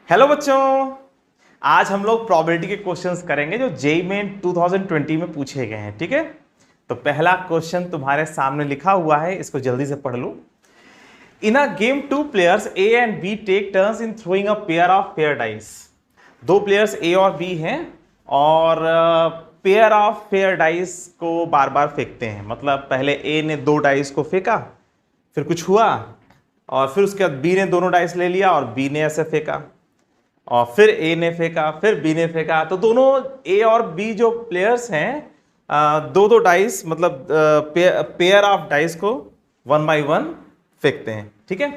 Hello बच्चों। आज हम लोग प्रोबेबिलिटी के क्वेश्चंस करेंगे जो जेईई मेन 2020 में पूछे गए हैं। ठीक है, तो पहला क्वेश्चन तुम्हारे सामने लिखा हुआ है, इसको जल्दी से पढ़ लो। In a game two players A and B take turns in throwing a pair of pair dice. दो प्लेयर्स ए और बी हैं और पेयर ऑफ पेयर डाइस को बार बार फेंकते हैं। मतलब पहले ए ने दो डाइस को फेंका, फिर कुछ हुआ और फिर उसके बाद बी ने दोनों डाइस ले लिया और बी ने ऐसे फेंका और फिर ए ने फेंका, फिर बी ने फेंका। तो दोनों ए और बी जो प्लेयर्स हैं दो दो डाइस मतलब पेयर ऑफ डाइस को वन बाय वन फेंकते हैं। ठीक है,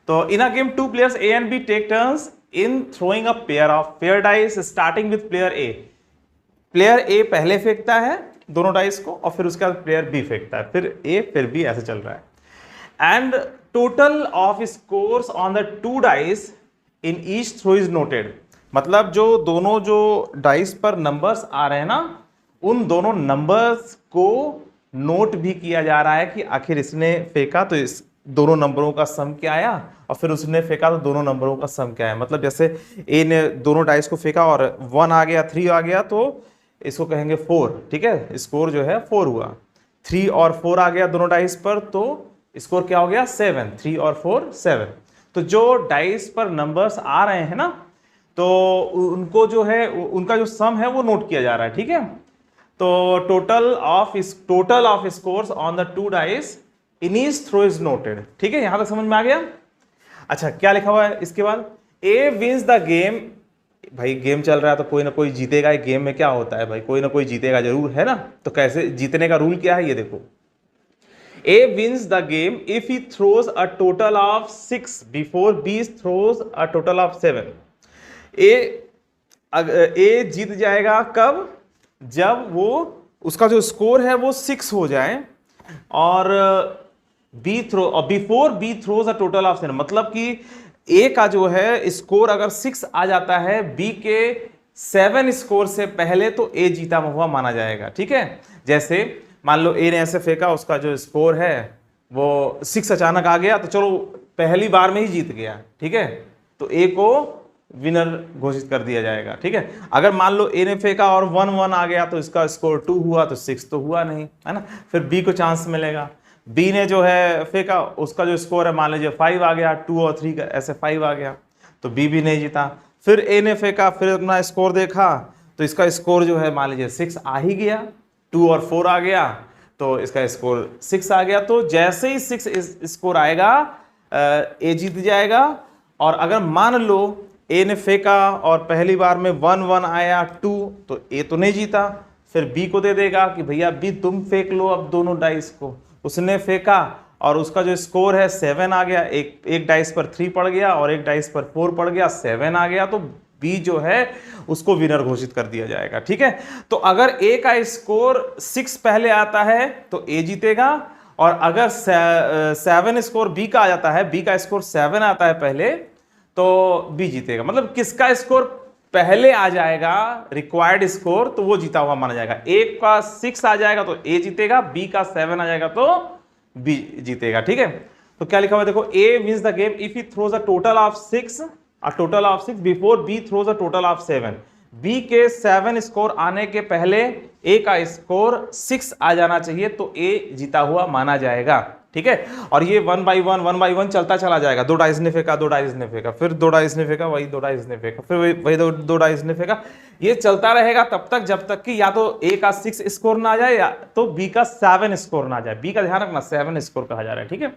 तो in a game two players A and B take turns in throwing a pair of pair dice starting with player A. Player A पहले फेंकता है दोनों डाइस को और फिर उसके बाद प्लेयर बी फेंकता है, फिर ए फिर बी, ऐसे चल रहा है। And total of scores on the two dice in each throw is noted. मतलब जो दोनों जो डाइस पर नंबर्स आ रहे हैं ना, उन दोनों नंबर्स को नोट भी किया जा रहा है कि आखिर इसने फेंका तो इस दोनों नंबरों का सम क्या आया और फिर उसने फेंका तो दोनों नंबरों का सम क्या है। मतलब जैसे ए ने दोनों डाइस को फेंका और 1 आ गया 3 आ गया तो इसको कहेंगे 4। ठीक है, स्कोर जो है 4 हुआ। 3 और 4 आ गया दोनों डाइस पर तो स्कोर क्या हो गया 7। 3 और 4 7। तो जो डाइस पर नंबर्स आ रहे हैं ना, तो उनको जो है उनका जो सम है वो नोट किया जा रहा है। ठीक है, तो total of scores on the two dice in each throw is noted. ठीक है, यहां तक समझ में आ गया। अच्छा, क्या लिखा हुआ है इसके बाद? ए विंस द गेम। भाई गेम चल रहा है तो कोई ना कोई जीतेगा। गेम में क्या होता है भाई, कोई ना कोई जीतेगा जरूर, है ना। तो कैसे जीतने का रूल क्या है ये देखो। A wins the game if he throws a total of 6 before B throws a total of 7. A जीत जाएगा कब? जब वो उसका जो स्कोर है वो 6 हो जाए और before B throws a total of 7। मतलब कि ए का जो है स्कोर अगर 6 आ जाता है बी के 7 स्कोर से पहले, तो ए जीता हुआ माना जाएगा। ठीक है, जैसे मान लो ए ने ऐसे फेंका, उसका जो स्कोर है वो 6 अचानक आ गया तो चलो पहली बार में ही जीत गया। ठीक है, तो ए को विनर घोषित कर दिया जाएगा। ठीक है, अगर मान लो ए ने फेंका और 1-1 आ गया तो इसका स्कोर 2 हुआ तो 6 तो हुआ नहीं, है ना। फिर बी को चांस मिलेगा। बी ने जो है फेंका, उसका जो स्कोर है मान लीजिए 5 आ गया, 2 और 3 का ऐसे 5 आ गया तो बी भी नहीं जीता। फिर ए ने फेंका, फिर अपना स्कोर देखा तो इसका स्कोर जो है मान लीजिए 6 आ ही गया, 2 और 4 आ गया तो इसका स्कोर 6 आ गया। तो जैसे ही 6 स्कोर आएगा ए जीत जाएगा। और अगर मान लो ए ने फेंका और पहली बार में 1-1 आया 2 तो ए तो नहीं जीता, फिर बी को दे देगा कि भैया बी तुम फेंक लो अब दोनों डाइस को। उसने फेंका और उसका जो स्कोर है 7 आ गया, एक डाइस पर 3 पड़ गया और एक डाइस पर 4 पड़ गया, 7 आ गया तो बी जो है उसको विनर घोषित कर दिया जाएगा। ठीक है, तो अगर ए का स्कोर 6 पहले आता है तो ए जीतेगा और अगर 7 स्कोर बी का आ जाता है, बी का स्कोर 7 आता है पहले तो बी जीतेगा। मतलब किसका स्कोर पहले आ जाएगा रिक्वायर्ड स्कोर तो वो जीता हुआ माना जाएगा। ए का 6 आ जाएगा तो ए जीतेगा, बी का 7 आ जाएगा तो बी जीतेगा। ठीक है, तो क्या लिखा हुआ है देखो। A wins the game if he throws a total of 6 before B throws a total of 7। B के 7 स्कोर आने के पहले ए का स्कोर 6 आ जाना चाहिए तो ए जीता हुआ माना जाएगा। ठीक है, और ये 1 बाई 1 चलता चला जाएगा। 2 डाइस ने फेंका, 2 डाइस ने फेंका, फिर 2 डाइस ने फेंका, वही 2 डाइस ने फेंका, फिर वही 2 डाइस ने फेंका। ये चलता रहेगा तब तक जब तक कि या तो ए का 6 स्कोर ना आ जाए या तो बी का 7 स्कोर ना आ जाए। बी का ध्यान रखना 7 स्कोर कहा जा रहा है। ठीक है,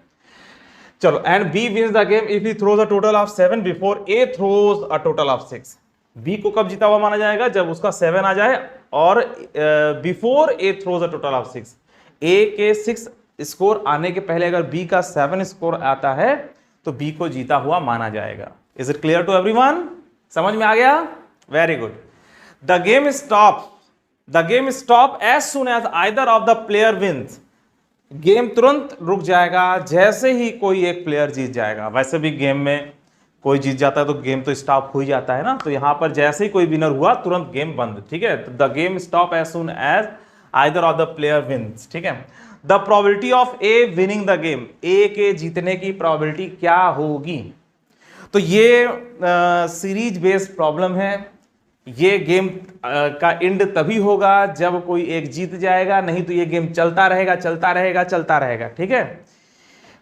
चलो। And B wins the game if he throws a total of 7 before A throws a total of 6। B को कब जीता हुआ माना जाएगा? जब उसका 7 आ जाए और before A throws a total of 6। ए के 6 स्कोर आने के पहले अगर बी का 7 स्कोर आता है तो बी को जीता हुआ माना जाएगा। Is it clear to everyone? समझ में आ गया? Very good. The game stop as soon as either of the player wins. गेम तुरंत रुक जाएगा जैसे ही कोई एक प्लेयर जीत जाएगा। वैसे भी गेम में कोई जीत जाता है तो गेम तो स्टॉप हो ही जाता है ना, तो यहां पर जैसे ही कोई विनर हुआ तुरंत गेम बंद। ठीक है, the game stop as soon as either of the player wins. ठीक है, the probability of A winning the game. A के जीतने की प्रोबेबिलिटी क्या होगी? तो ये सीरीज बेस्ड प्रॉब्लम है। ये गेम का एंड तभी होगा जब कोई एक जीत जाएगा, नहीं तो ये गेम चलता रहेगा चलता रहेगा चलता रहेगा। ठीक है,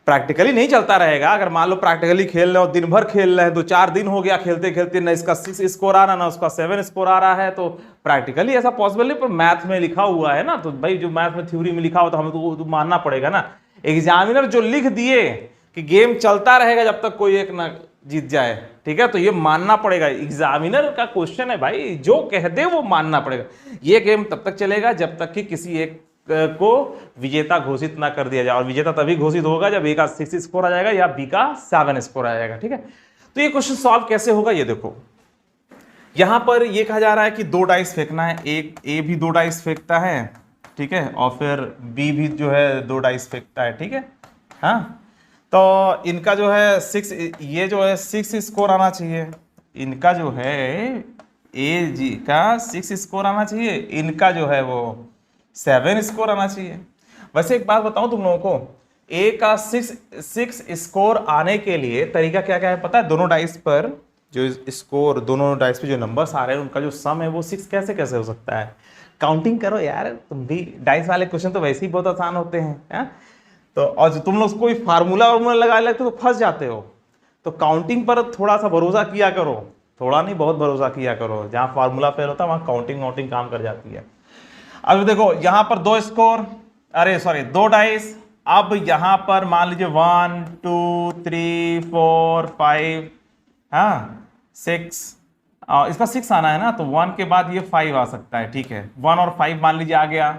प्रैक्टिकली नहीं चलता रहेगा। अगर मान लो प्रैक्टिकली खेल रहे हो, दिन भर खेल रहे हैं, 2-4 दिन हो गया खेलते खेलते, ना इसका 6 स्कोर आ रहा ना उसका 7 स्कोर आ रहा है, तो प्रैक्टिकली ऐसा पॉसिबल नहीं। पर मैथ में लिखा हुआ है ना, तो भाई जो मैथ में थ्योरी में लिखा हुआ तो हमें तो मानना पड़ेगा ना। एग्जामिनर जो लिख दिए कि गेम चलता रहेगा जब तक कोई एक ना जीत जाए, ठीक है, तो ये मानना पड़ेगा। एग्जामिनर का क्वेश्चन है भाई, जो कह दे वो मानना पड़ेगा। ये गेम तब तक चलेगा जब तक कि किसी एक को विजेता घोषित ना कर दिया जाए, और विजेता तभी घोषित होगा जब ए का 6 स्कोर आ जाएगा या बी का 7 स्कोर आ जाएगा। ठीक है, तो ये क्वेश्चन सॉल्व कैसे होगा, ये देखो। यहां पर ये कहा जा रहा है कि 2 डाइस फेंकना है, एक ए भी 2 डाइस फेंकता है, ठीक है, और फिर बी भी जो है 2 डाइस फेंकता है। ठीक है, हाँ, तो इनका जो है 6, ये जो है 6 स्कोर आना चाहिए, इनका जो है ए जी का 6 स्कोर आना चाहिए, इनका जो है वो 7 स्कोर आना चाहिए। वैसे एक बात बताऊं तुम लोगों को, ए का 6 स्कोर आने के लिए तरीका क्या क्या है पता है? दोनों डाइस पर जो स्कोर, दोनों डाइस पे जो नंबर्स आ रहे हैं उनका जो सम है वो 6 कैसे कैसे हो सकता है? काउंटिंग करो यार, तुम भी। डाइस वाले क्वेश्चन तो वैसे ही बहुत आसान होते हैं, है? तो और जो तुम लोग कोई फार्मूला वार्मूला लगा लेते हो तो फंस जाते हो। तो काउंटिंग पर थोड़ा सा भरोसा किया करो, थोड़ा नहीं बहुत भरोसा किया करो। जहां फार्मूला फेल होता है वहां काउंटिंग वाउंटिंग काम कर जाती है। अब देखो यहां पर 2 स्कोर, अरे सॉरी 2 डाइस। अब यहां पर मान लीजिए 1 2 3 4 5, हाँ 6, इसका 6 आना है ना, तो 1 के बाद ये 5 आ सकता है। ठीक है, 1 और 5 मान लीजिए आ गया।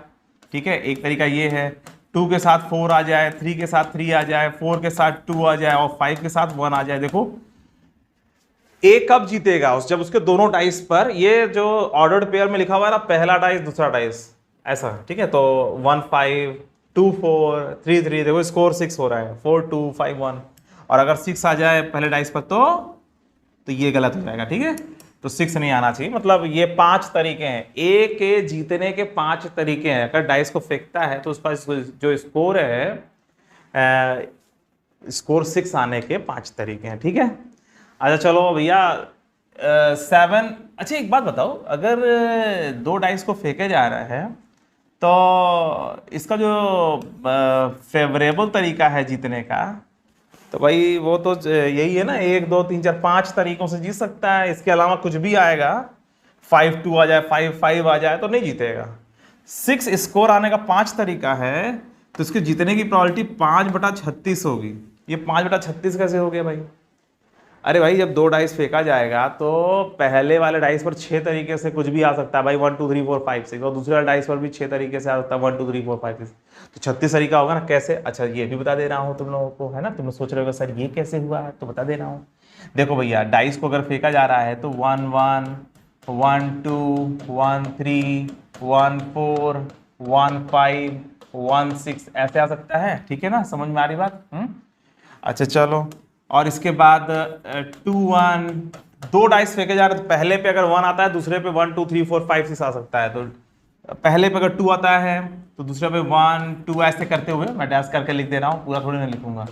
ठीक है, एक तरीका ये है, 2 के साथ 4 आ जाए, 3 के साथ 3 आ जाए, 4 के साथ 2 आ जाए और 5 के साथ 1 आ जाए। देखो ए कब जीतेगा? जब उसके दोनों डाइस पर, ये जो ऑर्डर्ड पेयर में लिखा हुआ है ना, पहला डाइस दूसरा डाइस ऐसा। ठीक है, तो 1 5 2 4 3 3, देखो स्कोर 6 हो रहा है, 4 2 5 1। और अगर 6 आ जाए पहले डाइस पर तो ये गलत हो जाएगा। ठीक है, तो 6 नहीं आना चाहिए। मतलब ये 5 तरीके हैं, ए के जीतने के 5 तरीके हैं। अगर डाइस को फेंकता है तो उसका जो स्कोर है, स्कोर 6 आने के 5 तरीके हैं। ठीक है, अच्छा चलो भैया 7। अच्छा एक बात बताओ, अगर 2 डाइस को फेंके जा रहा है तो इसका जो फेवरेबल तरीका है जीतने का, तो भाई वो तो यही है ना, 1 2 3 4 5 तरीकों से जीत सकता है। इसके अलावा कुछ भी आएगा, 5 2 आ जाए, 5 5 आ जाए तो नहीं जीतेगा। 6 स्कोर आने का 5 तरीका है, तो इसके जीतने की प्रोबेबिलिटी 5/36 होगी। ये 5/36 कैसे हो गया भाई? अरे भाई जब 2 डाइस फेंका जाएगा तो पहले वाले डाइस पर 6 तरीके से कुछ भी आ सकता है भाई, 1 2 3 4 5 6, और दूसरे वाले डाइस पर भी 6 तरीके से आ सकता है, 1 2 3 4 5 6, तो 36 तरीका होगा ना। कैसे? अच्छा ये भी बता दे रहा हूँ तुम लोगों को, है ना। तुम लोग सोच रहे हो सर ये कैसे हुआ है, तो बता दे रहा हूँ। देखो भैया, डाइस को अगर फेंका जा रहा है तो 1 1 1 2 1 3 1 4 1 5 1 6 ऐसे आ सकता है। ठीक है ना, समझ में आ रही बात? अच्छा चलो, और इसके बाद 2 1, 2 डाइस फेंके जा रहे हैं तो पहले पे अगर 1 आता है दूसरे पे 1 2 3 4 5 6 आ सकता है। तो पहले पे अगर 2 आता है तो दूसरे पे 1 2 ऐसे करते हुए, मैं डैश करके लिख दे रहा हूँ, पूरा थोड़ी नहीं लिखूंगा,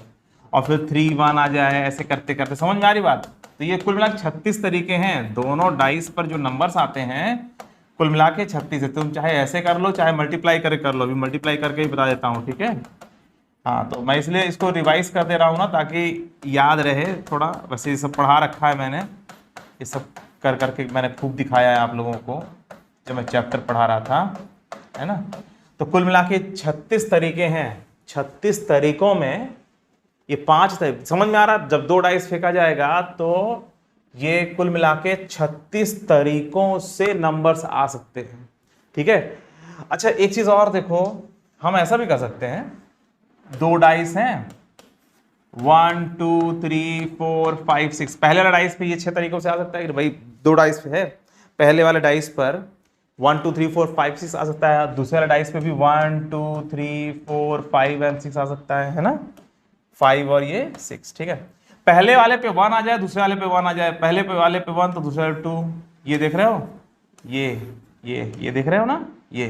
और फिर 3 1 आ जाए, ऐसे करते करते। समझ में आ रही बात? तो ये कुल मिला के 36 तरीके हैं। दोनों डाइस पर जो नंबर्स आते हैं कुल मिला के 36 है। तुम चाहे ऐसे कर लो चाहे मल्टीप्लाई करके कर लो, अभी मल्टीप्लाई करके ही बता देता हूँ। ठीक है, हाँ, तो मैं इसलिए इसको रिवाइज कर दे रहा हूँ ना, ताकि याद रहे थोड़ा। वैसे ये सब पढ़ा रखा है मैंने, ये सब कर करके मैंने खूब दिखाया है आप लोगों को जब मैं चैप्टर पढ़ा रहा था, है ना। तो कुल मिला के 36 तरीके हैं। 36 तरीकों में ये 5 तरीके, समझ में आ रहा? जब 2 डाइस फेंका जाएगा तो ये कुल मिला के 36 तरीकों से नंबर्स आ सकते हैं। ठीक है, अच्छा एक चीज और देखो, हम ऐसा भी कर सकते हैं, 2 डाइस हैं, 1 2 3 4 5 6, पहले वाला डाइस पे ये 6 तरीकों से आ सकता है कि भाई 2 डाइस पे है, पहले वाले डाइस पर 1 2 3 4 5 6 आ सकता है, दूसरे वाले डाइस पे भी 1 2 3 4 5 एंड 6 आ सकता है ना, 5 और ये 6। ठीक है, पहले वाले पे 1 आ जाए, दूसरे वाले पे 1 आ जाए, पहले पे वाले पे 1 तो दूसरे वाले 2, ये देख रहे हो, ये देख रहे हो ना, ये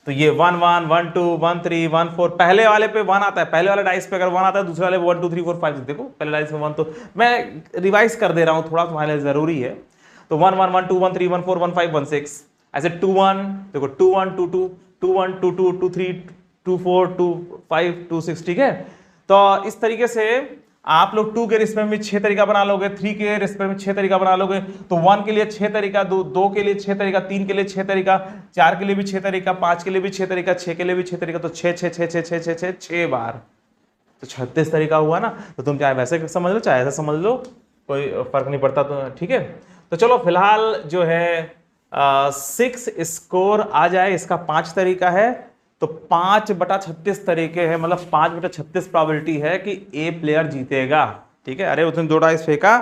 तो ये 1 1 1 2 1 3 1 4, पहले वाले पे 1 आता है, पहले वाले डाइस पे अगर 1 आता है, दूसरे वाले 1 2 3 4 5, देखो पहले डाइस में 1, तो मैं रिवाइज कर दे रहा हूं थोड़ा, तुम्हारे लिए जरूरी है। तो 1 1 1 2 1 3 1 4 1 5 1 6, ऐसे 2 1, देखो 2 1 2 2 2 1 2 2 2 3 2 4 2 5 2 6, ठीक है। तो इस तरीके से आप लोग 2 के रिस्पेक्ट में 6 तरीका बना लोगे, 3 के रिस्पेक्ट में 6 तरीका बना लोगे, तो 1 के लिए 6 तरीका, 2 के लिए 6 तरीका, 3 के लिए 6 तरीका, 4 के लिए भी 6 तरीका, 5 के लिए भी 6 तरीका, 6 के लिए भी 6 तरीका, तो 6 6 6 6 6 6 6 बार, तो 36 तरीका हुआ ना। तो तुम चाहे वैसे समझ लो चाहे ऐसा समझ लो, कोई फर्क नहीं पड़ता, तो ठीक है। तो चलो फिलहाल जो है 6 स्कोर आ जाए, इसका 5 तरीका है, तो 5/36 तरीके हैं, मतलब 5/36 प्रोबेबिलिटी है कि ए प्लेयर जीतेगा, ठीक है। अरे उसने 2 डाइस फेंका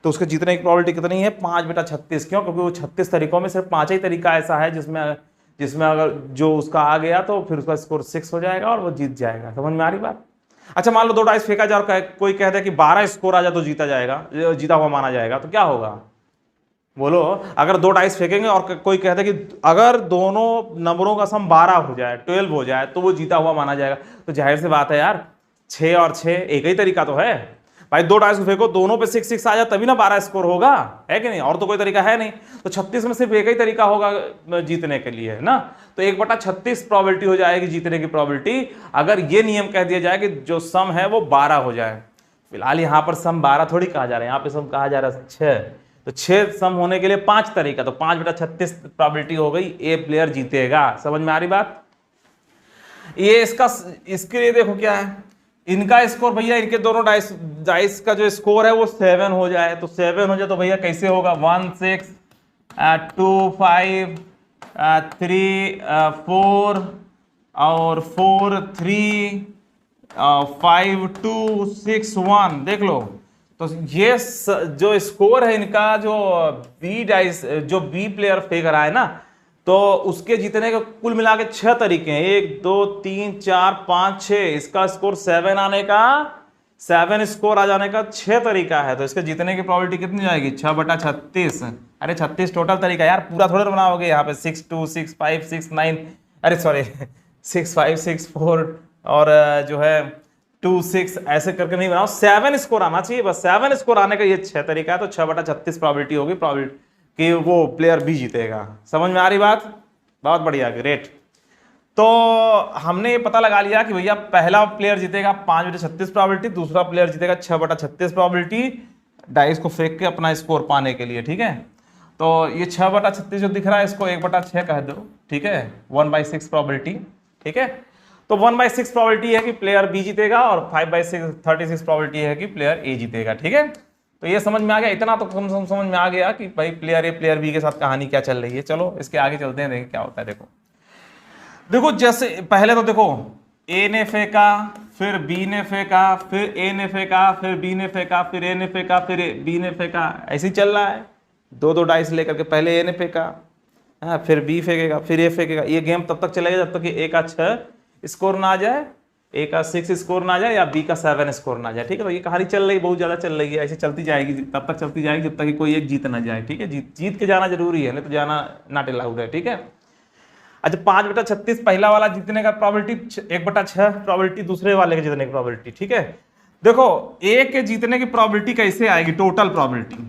तो उसके जीतने की प्रोबेबिलिटी कितनी है? 5/36। क्यों? क्योंकि वो 36 तरीकों में सिर्फ 5 ही तरीका ऐसा है जिसमें अगर जो उसका आ गया तो फिर उसका स्कोर 6 हो जाएगा और वो जीत जाएगा। समझ में आ रही बात? अच्छा मान लो 2 डाइस फेंका जाए और कोई कहता है कि 12 स्कोर आ जाए तो जीता हुआ माना जाएगा, तो क्या होगा? बोलो, अगर 2 डाइस फेंकेंगे और कोई कहता है कि अगर दोनों नंबरों का सम 12 हो जाए, 12 हो जाए, तो वो जीता हुआ माना जाएगा। तो जाहिर सी बात है यार, 6 और 6 एक ही तरीका तो है भाई। 2 डाइस को फेंको, दोनों पे 6 6 आ जाए तभी ना 12 स्कोर होगा, है कि नहीं? और तो कोई तरीका है नहीं। तो 36 में सिर्फ एक ही तरीका होगा जीतने के लिए, है ना। तो 1/36 प्रोबेबिलिटी हो जाएगी जीतने की प्रोबेबिलिटी, अगर ये नियम कह दिया जाए कि जो सम है वो 12 हो जाए। फिलहाल यहाँ पर सम 12 थोड़ी कहा जा रहा है, यहाँ पे सम कहा जा रहा है 6। तो 6 सम होने के लिए 5 तरीका, तो 5/36 प्रोबेबिलिटी हो गई, ए प्लेयर जीतेगा। समझ में आ रही बात? ये इसके लिए देखो क्या है, इनका स्कोर भैया, इनके दोनों डाइस का जो स्कोर है वो 7 हो जाए, तो 7 हो जाए तो भैया कैसे होगा? 1 6 2 5 3 4 और 4 3 5 2 6 1, देख लो। तो ये जो स्कोर है इनका, जो बी प्लेयर फेंक रहा है ना, तो उसके जीतने के कुल मिला के 6 तरीके हैं। 1 2 3 4 5 6, इसका स्कोर 7 आने का, 7 स्कोर आ जाने का 6 तरीका है। तो इसके जीतने की प्रोबेबिलिटी कितनी जाएगी? 6/36। अरे 36 टोटल तरीका यार, पूरा थोड़ा बनाओगे यहाँ पे। 6 2 6 5 6 9, अरे सॉरी 6 5 6 4 और जो है 2 6, ऐसे करके नहीं बनाओ। 7 स्कोर आना चाहिए बस, 7 स्कोर आने का ये 6 तरीका है। तो 6/36 प्रोबेबिलिटी होगी कि वो प्लेयर भी जीतेगा। समझ में आ रही बात? बहुत बढ़िया, ग्रेट। तो हमने ये पता लगा लिया कि भैया पहला प्लेयर जीतेगा 5/36 प्रोबेबिलिटी, दूसरा प्लेयर जीतेगा 6/36 प्रोबेबिलिटी डाइस को फेंक के अपना स्कोर पाने के लिए, ठीक है। तो ये 6/36 जो दिख रहा है इसको 1/6 कह दो, ठीक है। 1/6 प्रोबेबिलिटी, ठीक है। तो 1/6 प्रोबेबिलिटी है कि प्लेयर बी जीतेगा और 5/6 36 प्रोबेबिलिटी है कि प्लेयर ए जीतेगा, ठीक है। तो ये समझ में आ गया, इतना तो समझ में आ गया कि भाई प्लेयर ए प्लेयर बी के साथ कहानी क्या चल रही है। चलो इसके आगे चलते हैं, देखें क्या होता है। देखो जैसे पहले तो देखो ए ने फेंका, फिर बी ने फेंका, फिर ए ने फेंका, फिर बी ने फेंका, फिर ए ने फेंका, फिर बी ने फेंका, ऐसे ही चल रहा है। 2 डाइस लेकर के पहले ए ने फेंका, हाँ, फिर बी फेंकेगा, फिर ए फेंकेगा। ये गेम तब तक चलेगा जब तक कि ए का 6 स्कोर ना आ जाए, ए का 6 स्कोर ना आ जाए, या बी का 7 स्कोर ना आ जाए, ठीक है। तो ये कहानी चल रही है, बहुत ज्यादा चल रही है, ऐसे चलती जाएगी, तब तक चलती जाएगी जब तक कि कोई एक जीत ना जाए, ठीक है। जीत के जाना जरूरी है, नहीं तो जाना नॉट अलाउड है, ठीक है। अच्छा 5/36 पहला वाला जीतने का प्रोबेबिलिटी, 1/6 प्रोबेबिलिटी दूसरे वाले के जीतने की प्रोबेबिलिटी, ठीक है। देखो ए के जीतने की प्रोबेबिलिटी कैसे आएगी? टोटल प्रोबेबिलिटी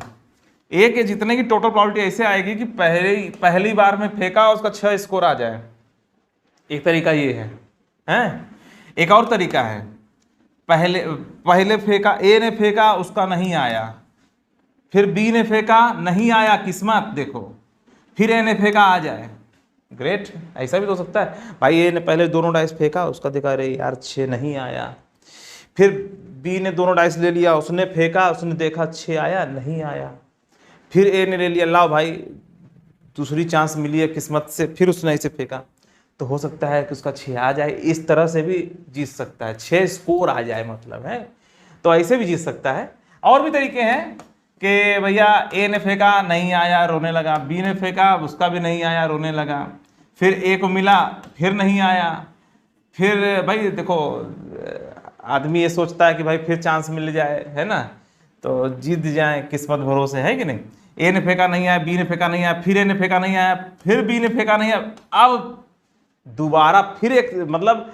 ए के जीतने की टोटल प्रोबेबिलिटी ऐसे आएगी कि पहली बार में फेंका उसका 6 स्कोर आ जाए। एक तरीका ये है, हैं? एक और तरीका है, पहले फेंका, ए ने फेंका उसका नहीं आया, फिर बी ने फेंका नहीं आया, किस्मत देखो, फिर ए ने फेंका आ जाए, ग्रेट। ऐसा भी तो हो सकता है भाई, ए ने पहले दोनों डाइस फेंका, उसका देखा रे यार 6 नहीं आया, फिर बी ने दोनों डाइस ले लिया, उसने फेंका, उसने देखा 6 आया, नहीं आया, फिर ए ने ले लिया, लाओ भाई दूसरी चांस मिली है किस्मत से, फिर उसने ऐसे फेंका, तो हो सकता है कि उसका 6 आ जाए। इस तरह से भी जीत सकता है, 6 स्कोर आ जाए मतलब है, तो ऐसे भी जीत सकता है। और भी तरीके हैं कि भैया ए ने फेंका नहीं आया, रोने लगा, बी ने फेंका उसका भी नहीं आया, रोने लगा, फिर ए को मिला फिर नहीं आया, फिर भाई देखो आदमी ये सोचता है कि भाई फिर चांस मिल जाए, है ना, तो जीत जाए, किस्मत भरोसे, है कि नहीं। ए ने फेंका नहीं आया, बी ने फेंका नहीं आया, फिर ए ने फेंका नहीं आया, फिर बी ने फेंका नहीं आया, अब दोबारा फिर एक, मतलब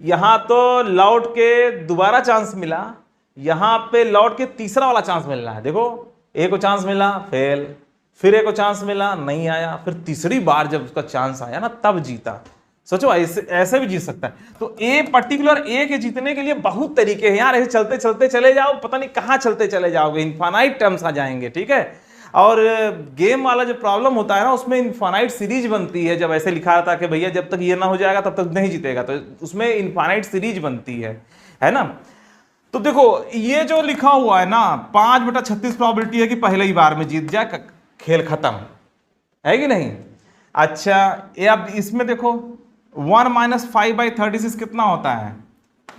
यहां तो लौट के दोबारा चांस मिला, यहां पे लौट के तीसरा वाला चांस मिल रहा है। देखो ए को चांस मिला, फेल, फिर ए को चांस मिला, नहीं आया, फिर तीसरी बार जब उसका चांस आया ना तब जीता। सोचो ऐसे ऐसे भी जीत सकता है। तो ए पर्टिकुलर ए के जीतने के लिए बहुत तरीके हैं यार, ऐसे चलते चलते चले जाओ, पता नहीं कहां चलते चले जाओगे, इनफाइनाइट टर्म्स आ जाएंगे, ठीक है। और गेम वाला जो प्रॉब्लम होता है ना, उसमें इनफाइनाइट सीरीज बनती है। जब ऐसे लिखा था कि भैया जब तक ये ना हो जाएगा तब तक नहीं जीतेगा, तो उसमें इनफाइनाइट सीरीज बनती है ना। तो देखो ये जो लिखा हुआ है ना 5/36 प्रोबेबिलिटी है कि पहले ही बार में जीत जाए, खेल खत्म, है कि नहीं। अच्छा ये अब इसमें देखो 1 - 5/36 कितना होता है,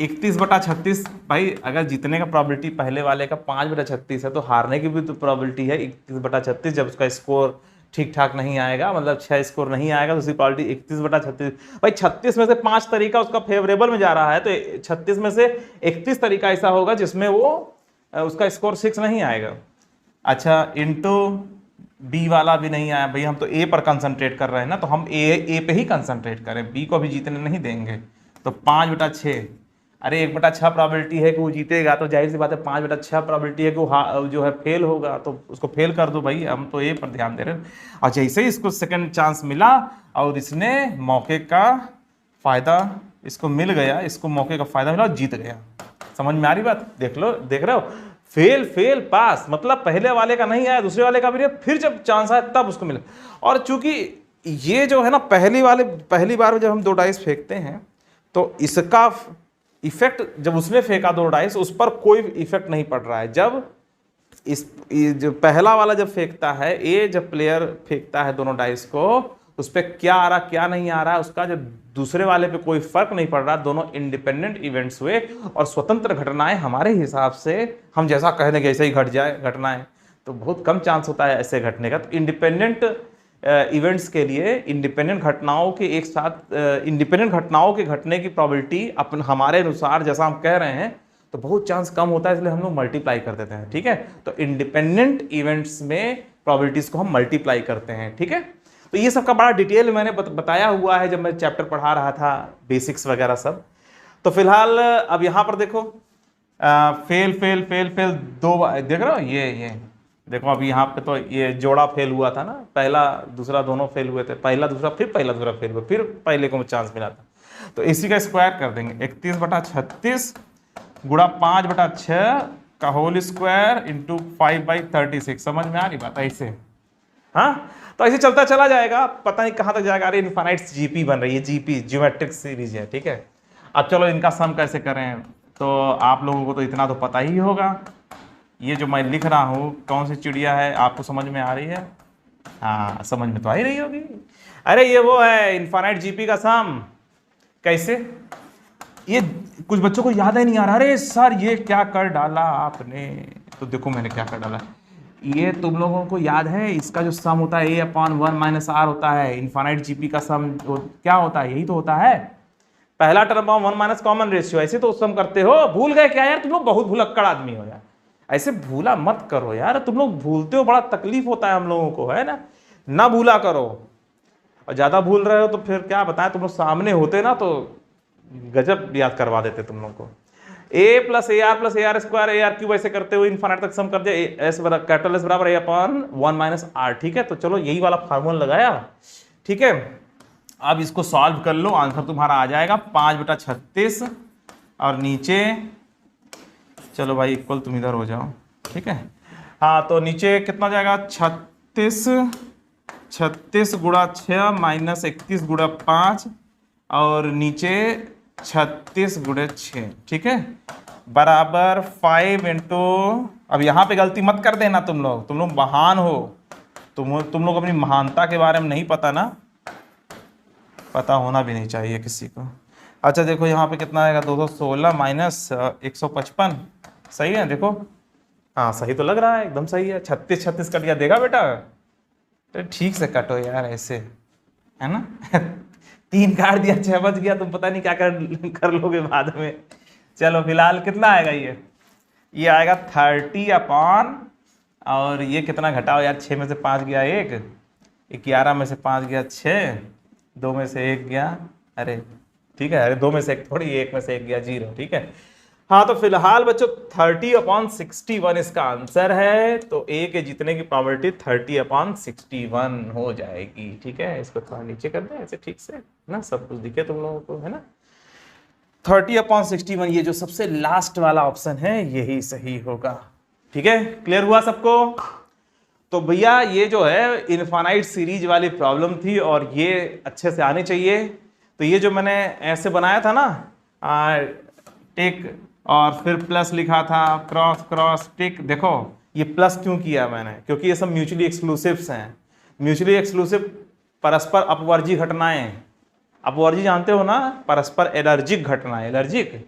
31/36। भाई अगर जीतने का प्रोबेबिलिटी पहले वाले का 5/36 है, तो हारने की भी तो प्रोबेबिलिटी है 31/36। जब उसका स्कोर ठीक ठाक नहीं आएगा, मतलब 6 स्कोर नहीं आएगा, तो उसकी प्रोबेबिलिटी 31/36। भाई 36 में से 5 तरीका उसका फेवरेबल में जा रहा है, तो 36 में से 31 तरीका ऐसा होगा जिसमें वो उसका स्कोर 6 नहीं आएगा। अच्छा इंटू बी वाला भी नहीं आया, भाई हम तो ए पर कंसंट्रेट कर रहे हैं ना, तो हम ए पे ही कंसंट्रेट करें, बी को भी जीतने नहीं देंगे। तो 5/6, अरे 1/6 प्रोबेबिलिटी है कि वो जीतेगा, तो जाहिर सी बात है 5/6 प्रोबेबिलिटी है कि वो जो है फेल होगा, तो उसको फेल कर दो भाई, हम तो ए पर ध्यान दे रहे हैं। और जैसे ही इसको सेकंड चांस मिला और इसने मौके का फायदा, इसको मिल गया, इसको मौके का फायदा मिला और जीत गया। समझ में आ रही बात, देख लो, देख रहे हो, फेल फेल पास, मतलब पहले वाले का नहीं आया, दूसरे वाले का भी नहीं, फिर जब चांस आया तब उसको मिला। और चूंकि ये जो है ना पहली बार में जब हम 2 डाइस फेंकते हैं, तो इसका इफेक्ट, जब उसने फेंका 2 डाइस, उस पर कोई इफेक्ट नहीं पड़ रहा है। जब जो पहला वाला जब फेंकता है, ये जब प्लेयर फेंकता है दोनों डाइस को, उस पर क्या आ रहा क्या नहीं आ रहा है, उसका जो दूसरे वाले पे कोई फर्क नहीं पड़ रहा। दोनों इंडिपेंडेंट इवेंट्स हुए और स्वतंत्र घटनाएं हमारे हिसाब से, हम जैसा कह देंगे ऐसे ही घट जाए घटनाएं, तो बहुत कम चांस होता है ऐसे घटने का। तो इंडिपेंडेंट इवेंट्स के लिए इंडिपेंडेंट घटनाओं के एक साथ इंडिपेंडेंट घटनाओं के घटने की प्रोबेबिलिटी अपन हमारे अनुसार जैसा हम कह रहे हैं, तो बहुत चांस कम होता है, इसलिए हम लोग मल्टीप्लाई कर देते हैं, ठीक है। तो इंडिपेंडेंट इवेंट्स में प्रोबेबिलिटीज को हम मल्टीप्लाई करते हैं, ठीक है। तो ये सब का बड़ा डिटेल मैंने बताया हुआ है जब मैं चैप्टर पढ़ा रहा था, बेसिक्स वगैरह सब। तो फिलहाल अब यहाँ पर देखो फेल फेल फेल फेल 2 बार देख रहे हो, ये देखो अभी यहाँ पे तो ये जोड़ा फेल हुआ था ना, पहला दूसरा दोनों फेल हुए थे, पहला दूसरा फेल हुआ, फिर पहले को चांस मिला था। तो इसी का स्क्वायर कर देंगे, 31/36 गुणा 5/6 का होल स्क्वायर इंटू 5/36। समझ में आ रही बात ऐसे, हाँ। तो ऐसे चलता चला जाएगा, पता नहीं कहाँ तक जाएगा। अरे इनफाइनाइट जीपी बन रही है, जीपी ज्योमेट्रिक सीरीज है, ठीक है। अब चलो इनका सम कैसे करें, तो आप लोगों को तो इतना तो पता ही होगा। ये जो मैं लिख रहा हूँ कौन सी चिड़िया है, आपको समझ में आ रही है? हाँ समझ में तो आ ही रही होगी। अरे ये वो है इनफाइनाइट जीपी का सम। कैसे, ये कुछ बच्चों को याद ही नहीं आ रहा, अरे सर ये क्या कर डाला आपने। तो देखो मैंने क्या कर डाला, ये तुम लोगों को याद है, इसका जो सम होता है A/1 - R होता है। इनफाइनाइट जीपी का सम क्या होता है, यही तो होता है, पहला टर्म 1 - कॉमन रेशियो। ऐसे तो सम करते हो, भूल गए क्या यार, तुम लोग बहुत भुलक्कड़ आदमी हो यार, ऐसे भूला मत करो यार, तुम लोग भूलते हो, बड़ा तकलीफ होता है हम लोगों को, है ना भूला करो। और ज्यादा भूल रहे हो तो फिर क्या बताएं, तुम लोग सामने होते ना तो गजब याद करवा देते तुम लोग को। A + AR + AR² AR³ ऐसे करते हुए इनफाइनाइट तक सम कर दिया, S बराबर A/1 - R, ठीक है। तो चलो यही वाला फार्मूला लगाया, ठीक है। अब इसको सॉल्व कर लो, आंसर तुम्हारा आ जाएगा 5/36 और नीचे चलो भाई इक्वल तुम इधर हो जाओ, ठीक है। हाँ तो नीचे कितना जाएगा, 36 गुणा 6 माइनस 31 गुणा 5 और नीचे 36 गुणे 6, ठीक है, बराबर 5 इंटू, अब यहाँ पे गलती मत कर देना तुम लोग महान हो, तुम लोग अपनी महानता के बारे में नहीं पता ना, पता होना भी नहीं चाहिए किसी को। अच्छा देखो यहाँ पे कितना आएगा, 216 माइनस 155, सही है देखो, हाँ सही तो लग रहा है, एकदम सही है। 36 कट गया, देखा बेटा, तो ठीक से कटो यार ऐसे, है ना 3 काट दिया, 6 बच गया, तुम पता नहीं क्या कर लोगे बाद में। चलो फिलहाल कितना आएगा, ये आएगा 30 और ये कितना घटाओ यार, 6 में से 5 गया 1, 11 में से 5 गया 6, 2 में से 1 गया अरे ठीक है, अरे 2 में से एक थोड़ी, 1 में से 1 गया 0, ठीक है। हाँ तो फिलहाल बच्चों 30/61 इसका आंसर है, तो ए के जीतने की प्रोबेबिलिटी 30/61 हो जाएगी, ठीक है। इसको थोड़ा नीचे कर दें ऐसे ठीक से ना, सब कुछ दिखे तुम लोगों को, है ना। 30/61 ये जो सबसे लास्ट वाला ऑप्शन है यही सही होगा, ठीक है। क्लियर हुआ सबको? तो भैया ये जो है इनफाइनाइट सीरीज वाली प्रॉब्लम थी और ये अच्छे से आनी चाहिए। तो ये जो मैंने ऐसे बनाया था ना, टिक और फिर प्लस लिखा था, क्रॉस क्रॉस टिक, देखो ये प्लस क्यों किया मैंने, क्योंकि ये सब म्यूचुअली एक्सक्लूसिव्स हैं। म्यूचुअली एक्सक्लूसिव परस्पर अपवर्जी घटनाएं, अपवर्जी जानते हो ना, परस्पर एलर्जिक घटनाएं, एलर्जिक।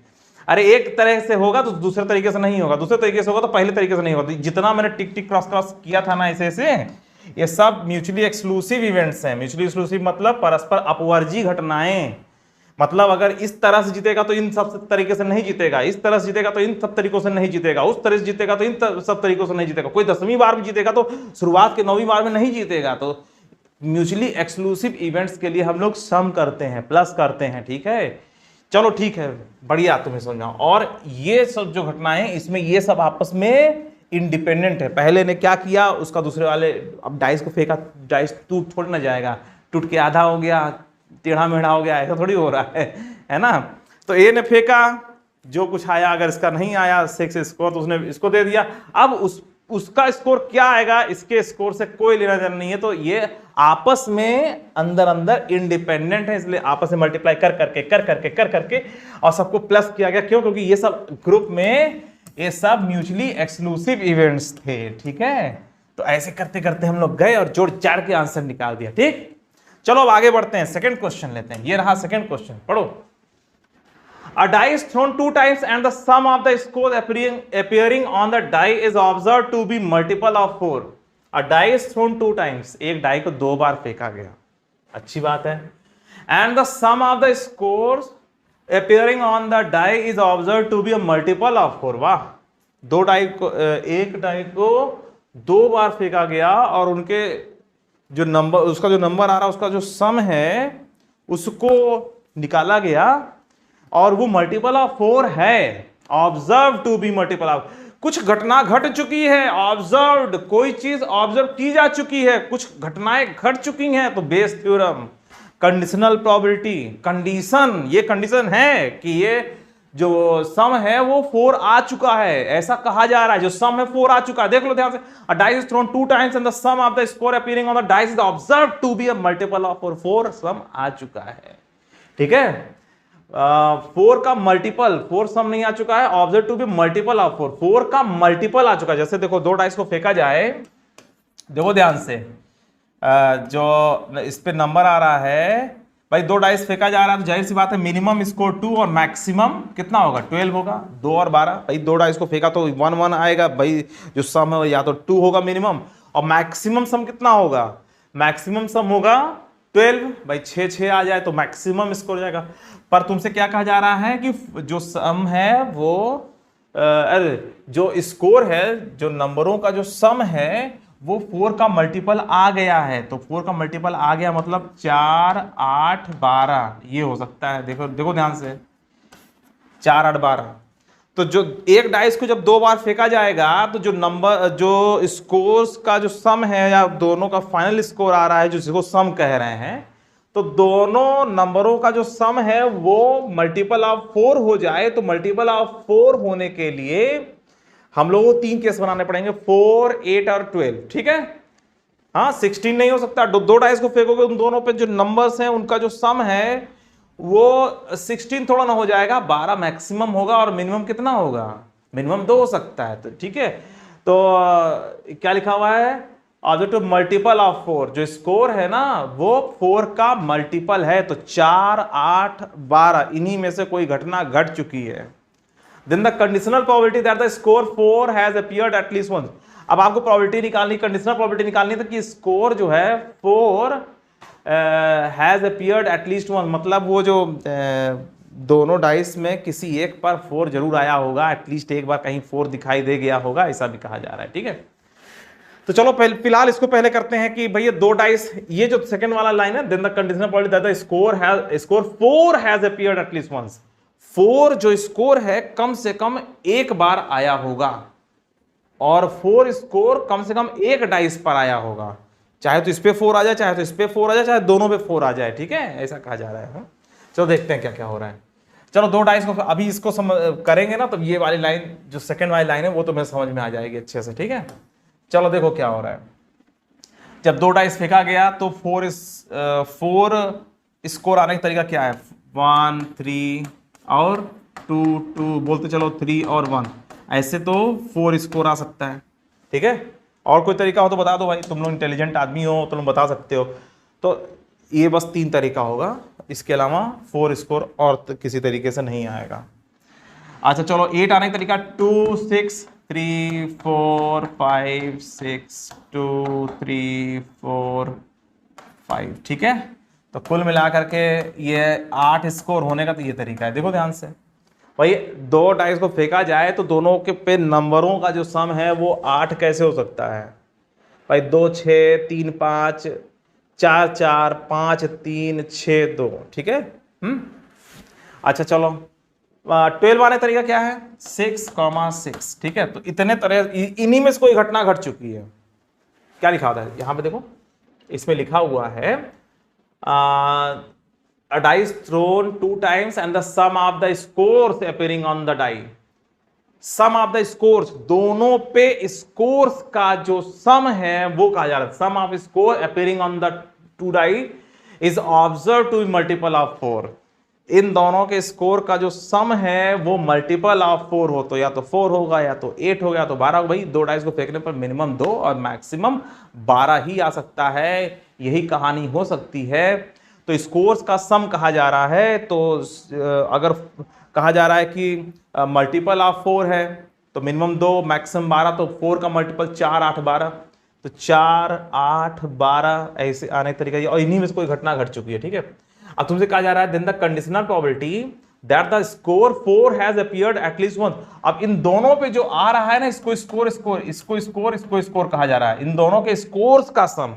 अरे एक तरह से होगा तो दूसरे तरीके से नहीं होगा, दूसरे तरीके से होगा तो पहले तरीके से नहीं होगा। तो जितना मैंने टिक टिक क्रॉस क्रॉस किया था ना ऐसे ऐसे, ये सब म्यूचुअली एक्सक्लूसिव इवेंट्स हैं। म्यूचुअली एक्सक्लूसिव मतलब परस्पर अपवर्जी घटनाएं, मतलब अगर इस तरह से जीतेगा तो इन सब तरीके से नहीं जीतेगा, इस तरह से जीतेगा तो इन सब तरीकों से नहीं जीतेगा, उस तरह से जीतेगा तो इन सब तरीकों से नहीं जीतेगा। कोई 10वीं बार में जीतेगा तो शुरुआत के 9वीं बार में नहीं जीतेगा। तो म्यूचुअली एक्सक्लूसिव इवेंट्स के लिए हम लोग सम करते हैं, प्लस करते हैं, ठीक है। चलो ठीक है, बढ़िया, तुम्हें समझाओ। और ये सब जो घटनाएं इसमें ये सब आपस में इंडिपेंडेंट है। पहले ने क्या किया, उसका दूसरे वाले, अब डाइस को फेंका, डाइस टूट थोड़ी ना जाएगा, टूट के आधा हो गया, टेढ़ा मेढ़ा हो गया, ऐसा थोड़ी हो रहा है ना। तो ए ने फेंका, जो कुछ आया, अगर इसका नहीं आया 6 स्कोर तो उसने इसको दे दिया। अब उसका स्कोर क्या आएगा, इसके स्कोर से कोई लेना देना नहीं है। तो ये आपस में अंदर अंदर इंडिपेंडेंट है, इसलिए आपस में मल्टीप्लाई कर करके और सबको प्लस किया गया। क्यों? क्योंकि ये सब ग्रुप में ये सब म्यूचुअली एक्सक्लूसिव इवेंट्स थे, ठीक है। तो ऐसे करते करते हम लोग गए और जोड़ जाड़ के आंसर निकाल दिया, ठीक। चलो अब आगे बढ़ते हैं, सेकंड क्वेश्चन लेते हैं। ये रहा सेकंड क्वेश्चन, पढ़ो। A die is thrown 2 times and the sum of the scores appearing on the die is observed to be multiple of 4. A die is thrown 2 times. एक डाई को 2 बार फेंका गया, अच्छी बात है। And the sum of the scores appearing on the die is observed to be a multiple of 4. वाह, एक die को 2 बार फेंका गया और उनके जो नंबर, उसका जो नंबर आ रहा है, उसका जो सम है उसको निकाला गया और वो मल्टीपल ऑफ 4 है। Observe to be multiple of, कुछ घटना घट चुकी है, ऑब्जर्व्ड, कोई चीज ऑब्जर्व की जा चुकी है, कुछ घटनाएं घट चुकी हैं। तो Bayes theorem, conditional probability, condition, ये कंडीशन है कि ये जो सम है वो 4 आ चुका है, ऐसा कहा जा रहा है। जो सम है 4 आ चुका है, देख लो ध्यान से। A dice is thrown 2 times and the sum of the score appearing on the dice is observed to be a multiple of 4। 4 sum आ चुका है, ठीक है। 4 का मल्टीपल, 4 सम नहीं आ चुका है, observe to be multiple of 4। 4 का मल्टीपल आ चुका है। जैसे देखो 2 डाइस को फेंका जाए, देखो ध्यान से, जो इस पे नंबर आ रहा है भाई, 2 डाइस फेंका जा रहा है तो जाहिर सी बात है मिनिमम स्कोर 2 और मैक्सिमम कितना होगा, 12 होगा। 2 और 12 भाई, 2 डाइस को फेंका तो 1 1 आएगा भाई, जो सम है या तो 2 होगा मिनिमम, और मैक्सिमम सम कितना होगा, मैक्सिमम सम होगा 12 भाई। 6 6 आ जाए तो मैक्सिमम स्कोर जाएगा। पर तुमसे क्या कहा जा रहा है कि जो सम है वो जो स्कोर है, जो नंबरों का जो सम है वो 4 का मल्टीपल आ गया है। तो 4 का मल्टीपल आ गया मतलब 4 8 12 ये हो सकता है। देखो देखो ध्यान से, 4 8 12। तो जो एक डाइस को जब 2 बार फेंका जाएगा तो जो नंबर, जो स्कोर्स का जो सम है या दोनों का फाइनल स्कोर आ रहा है, जो जिसको सम कह रहे हैं, तो दोनों नंबरों का जो सम है वो मल्टीपल ऑफ 4 हो जाए। तो मल्टीपल ऑफ 4 होने के लिए हम लोगों को 3 केस बनाने पड़ेंगे, 4 8 और 12, ठीक है। हाँ 16 नहीं हो सकता। 2 डाइस को फेंकोगे, उन दोनों पे जो नंबर्स हैं उनका जो सम है वो 16 थोड़ा ना हो जाएगा, 12 मैक्सिमम होगा और मिनिमम कितना होगा, मिनिमम 2 हो सकता है। तो ठीक है, तो क्या लिखा हुआ है, ऑब्जेक्ट मल्टीपल ऑफ 4, जो स्कोर है ना वो 4 का मल्टीपल है। तो 4 8 12 इन्हीं में से कोई घटना घट चुकी है। Then the conditional probability that the score 4 has appeared at least once. अब आपको प्रोबेबिलिटी निकालनी, कंडीशनल प्रोबेबिलिटी निकालनी है, तो कि स्कोर जो है 4 has appeared at least one, मतलब वो जो दोनों डाइस में किसी एक पर 4 जरूर आया होगा, एटलीस्ट एक बार कहीं 4 दिखाई दे गया होगा, ऐसा भी कहा जा रहा है, ठीक है। तो चलो फिलहाल इसको पहले करते हैं कि भैया दो डाइस, ये जो सेकंड वाला लाइन है, then the conditional probability that the score 4 has appeared at least once. 4 जो स्कोर है कम से कम एक बार आया होगा, और 4 स्कोर कम से कम एक डाइस पर आया होगा, चाहे तो इस पे 4 आ जाए, चाहे तो इस पे 4 आ जाए, चाहे दोनों पे 4 आ जाए, ठीक है, ऐसा कहा जा रहा है। चलो देखते हैं क्या क्या हो रहा है। चलो दो डाइस को अभी इसको करेंगे ना, तो ये वाली लाइन जो सेकंड वाली लाइन है वो तो मेरे समझ में आ जाएगी अच्छे से, ठीक है। चलो देखो क्या हो रहा है। जब दो डाइस फेंका गया तो 4 स्कोर आने का तरीका क्या है, 1 3 और 2 2, बोलते चलो 3 और 1, ऐसे तो 4 स्कोर आ सकता है, ठीक है। और कोई तरीका हो तो बता दो भाई, तुम लोग इंटेलिजेंट आदमी हो तो तुम बता सकते हो। तो ये बस 3 तरीका होगा, इसके अलावा 4 स्कोर और किसी तरीके से नहीं आएगा। अच्छा चलो 8 आने का तरीका, 2 6 3 4 5 6 2 3 4 5, ठीक है। तो कुल मिला करके ये 8 स्कोर होने का तो ये तरीका है। देखो ध्यान से भाई, दो डाइस को फेंका जाए तो दोनों के पे नंबरों का जो सम है वो 8 कैसे हो सकता है भाई, 2 6 3 5 4 4 5 3 6 2, ठीक है। अच्छा चलो 12 वाले तरीका क्या है, 6,6, ठीक है। तो इतने तरह, इन्हीं में से कोई घटना घट चुकी है। क्या लिखा होता है यहां पे देखो, इसमें लिखा हुआ है a dice thrown 2 times and the sum of the scores appearing on the die। Sum of the scores, दोनों पे स्कोर्स का जो सम है वो कहा जा रहा है। Sum of score appearing on the 2 die is observe to multiple of 4। इन दोनों के स्कोर का जो सम है वो मल्टीपल ऑफ 4 हो, तो या तो 4 होगा, या तो 8 होगा, या तो 12 होगा। भाई दो डाइस को फेंकने पर मिनिमम 2 और मैक्सिमम 12 ही आ सकता है, यही कहानी हो सकती है। तो स्कोर्स का सम कहा जा रहा है, तो अगर कहा जा रहा है कि मल्टीपल ऑफ 4 है तो मिनिमम 2 मैक्सिमम 12, तो 4 का मल्टीपल 4 8 12, तो 4 8 12 ऐसे आने का तरीका, और इन्हीं में से कोई घटना घट चुकी है, ठीक है। अब तुमसे कहा जा रहा है then the conditional probability that the score 4 has appeared at least one. अब इन दोनों पे जो आ रहा है ना, इसको स्कोर कहा जा रहा है, इन दोनों के स्कोर्स का सम।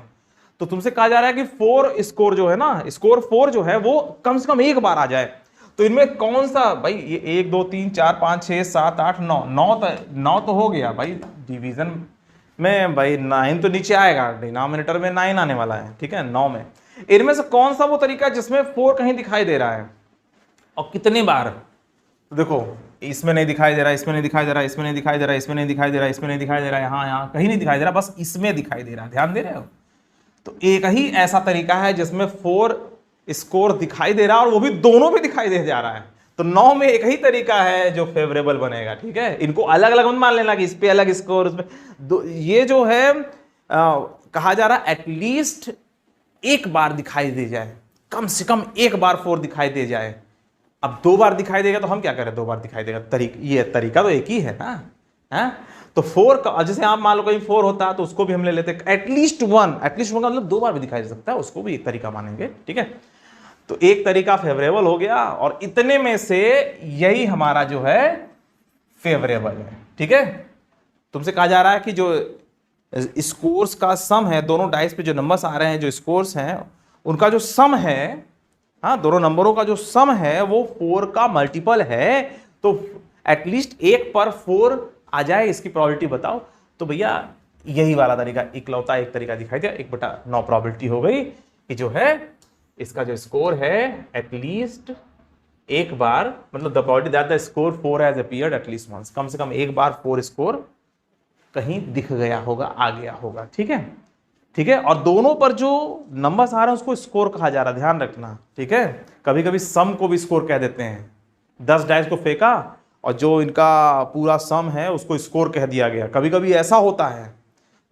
तो तुमसे कहा जा रहा है कि 4 स्कोर जो है ना, स्कोर 4 जो है वो कम से कम एक बार आ जाए। तो इनमें कौन सा भाई, ये 1 2 3 4 5 6 7 8 9 तो हो गया भाई। डिवीजन में भाई 9 तो नीचे आएगा, डिनोमिनेटर में 9 आने वाला है, ठीक है। 9 में इनमें से कौन सा वो तरीका है जिसमें 4 कहीं दिखाई दे रहा है, और कितनी बार। तो देखो इसमें नहीं दिखाई दे रहा, इसमें नहीं दिखाई दे रहा, इसमें नहीं दिखाई दे रहा, इसमें नहीं दिखाई दे रहा, इसमें नहीं दिखाई दे रहा, यहाँ कहीं नहीं दिखाई दे रहा, बस इसमें दिखाई दे रहा है। ध्यान दे रहे हो। तो एक ही ऐसा तरीका है जिसमें 4 स्कोर दिखाई दे रहा है और वो भी दोनों पे दिखाई दे जा रहा है। तो 9 में एक ही तरीका है जो फेवरेबल बनेगा, ठीक है। इनको अलग अलग मत मान लेना कि इस पे अलग स्कोर, उस पे ये जो है कहा जा रहा है एटलीस्ट एक बार दिखाई दे जाए, कम से कम एक बार 4 दिखाई दे जाए। अब 2 बार दिखाई देगा तो हम क्या करें, 2 बार दिखाई देगा, ये तरीका तो एक ही है ना, है? तो 4 का, जैसे आप मान लो कहीं 4 होता तो उसको भी हम ले लेते एटलीस्ट वन का मतलब 2 बार भी दिखाई दे सकता है, उसको भी एक तरीका मानेंगे, ठीक है। तो एक तरीका फेवरेबल हो गया, और इतने में से यही हमारा जो है फेवरेबल है, ठीक है। तुमसे कहा जा रहा है कि जो स्कोर्स का सम है, दोनों डाइस पे जो नंबर्स आ रहे हैं, जो स्कोर्स हैं उनका जो सम है, हाँ, दोनों नंबरों का जो सम है वो 4 का मल्टीपल है। तो एटलीस्ट एक पर 4 आ जाए, इसकी प्रोबेबिलिटी बताओ। तो भैया यही वाला तरीका, इकलौता एक तरीका दिखाई दिया, 1/9 प्रोबेबिलिटी हो गई कि जो है इसका जो स्कोर है एटलीस्ट एक बार, मतलब the probability that the score 4 has appeared at least once, कम से कम एक बार 4 स्कोर कहीं दिख गया होगा, आ गया होगा, ठीक है, ठीक है। और दोनों पर जो नंबर्स आ रहे हैं उसको स्कोर कहा जा रहा है, ध्यान रखना, ठीक है। कभी कभी सम को भी स्कोर कह देते हैं। 10 डाइस को फेंका और जो इनका पूरा सम है उसको स्कोर कह दिया गया, कभी कभी ऐसा होता है।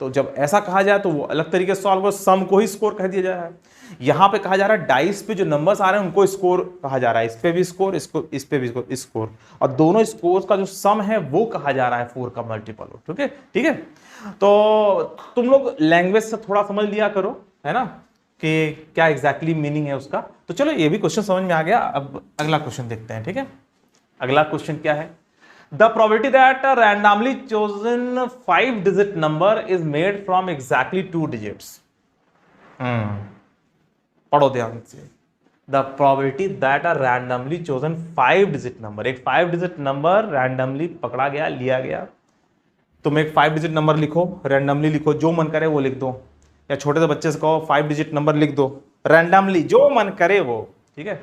तो जब ऐसा कहा जाए तो वो अलग तरीके से सॉल्व हो, सम को ही स्कोर कह दिया जा रहा है। यहां पे कहा जा रहा है डाइस पे जो नंबर्स आ रहे हैं उनको स्कोर कहा जा रहा है, इस पे भी स्कोर, इस पे भी स्कोर, और दोनों स्कोर का जो सम है वो कहा जा रहा है 4 का मल्टीपल हो, ठीक है, ठीक है। तो तुम लोग लैंग्वेज से थोड़ा समझ लिया करो, है ना, कि क्या एग्जैक्टली मीनिंग है उसका। तो चलो ये भी क्वेश्चन समझ में आ गया। अब अगला क्वेश्चन देखते हैं, ठीक है। अगला क्वेश्चन क्या है, the probability that a randomly chosen 5 digit number is made from exactly 2 digits. पढ़ो ध्यान से। The probability that a randomly chosen 5 digit number, एक 5 डिजिट नंबर रैंडमली पकड़ा गया, लिया गया। तुम एक 5 डिजिट नंबर लिखो, रैंडमली लिखो, जो मन करे वो लिख दो, या छोटे से बच्चे से कहो 5 डिजिट नंबर लिख दो, रैंडमली जो मन करे वो, ठीक है।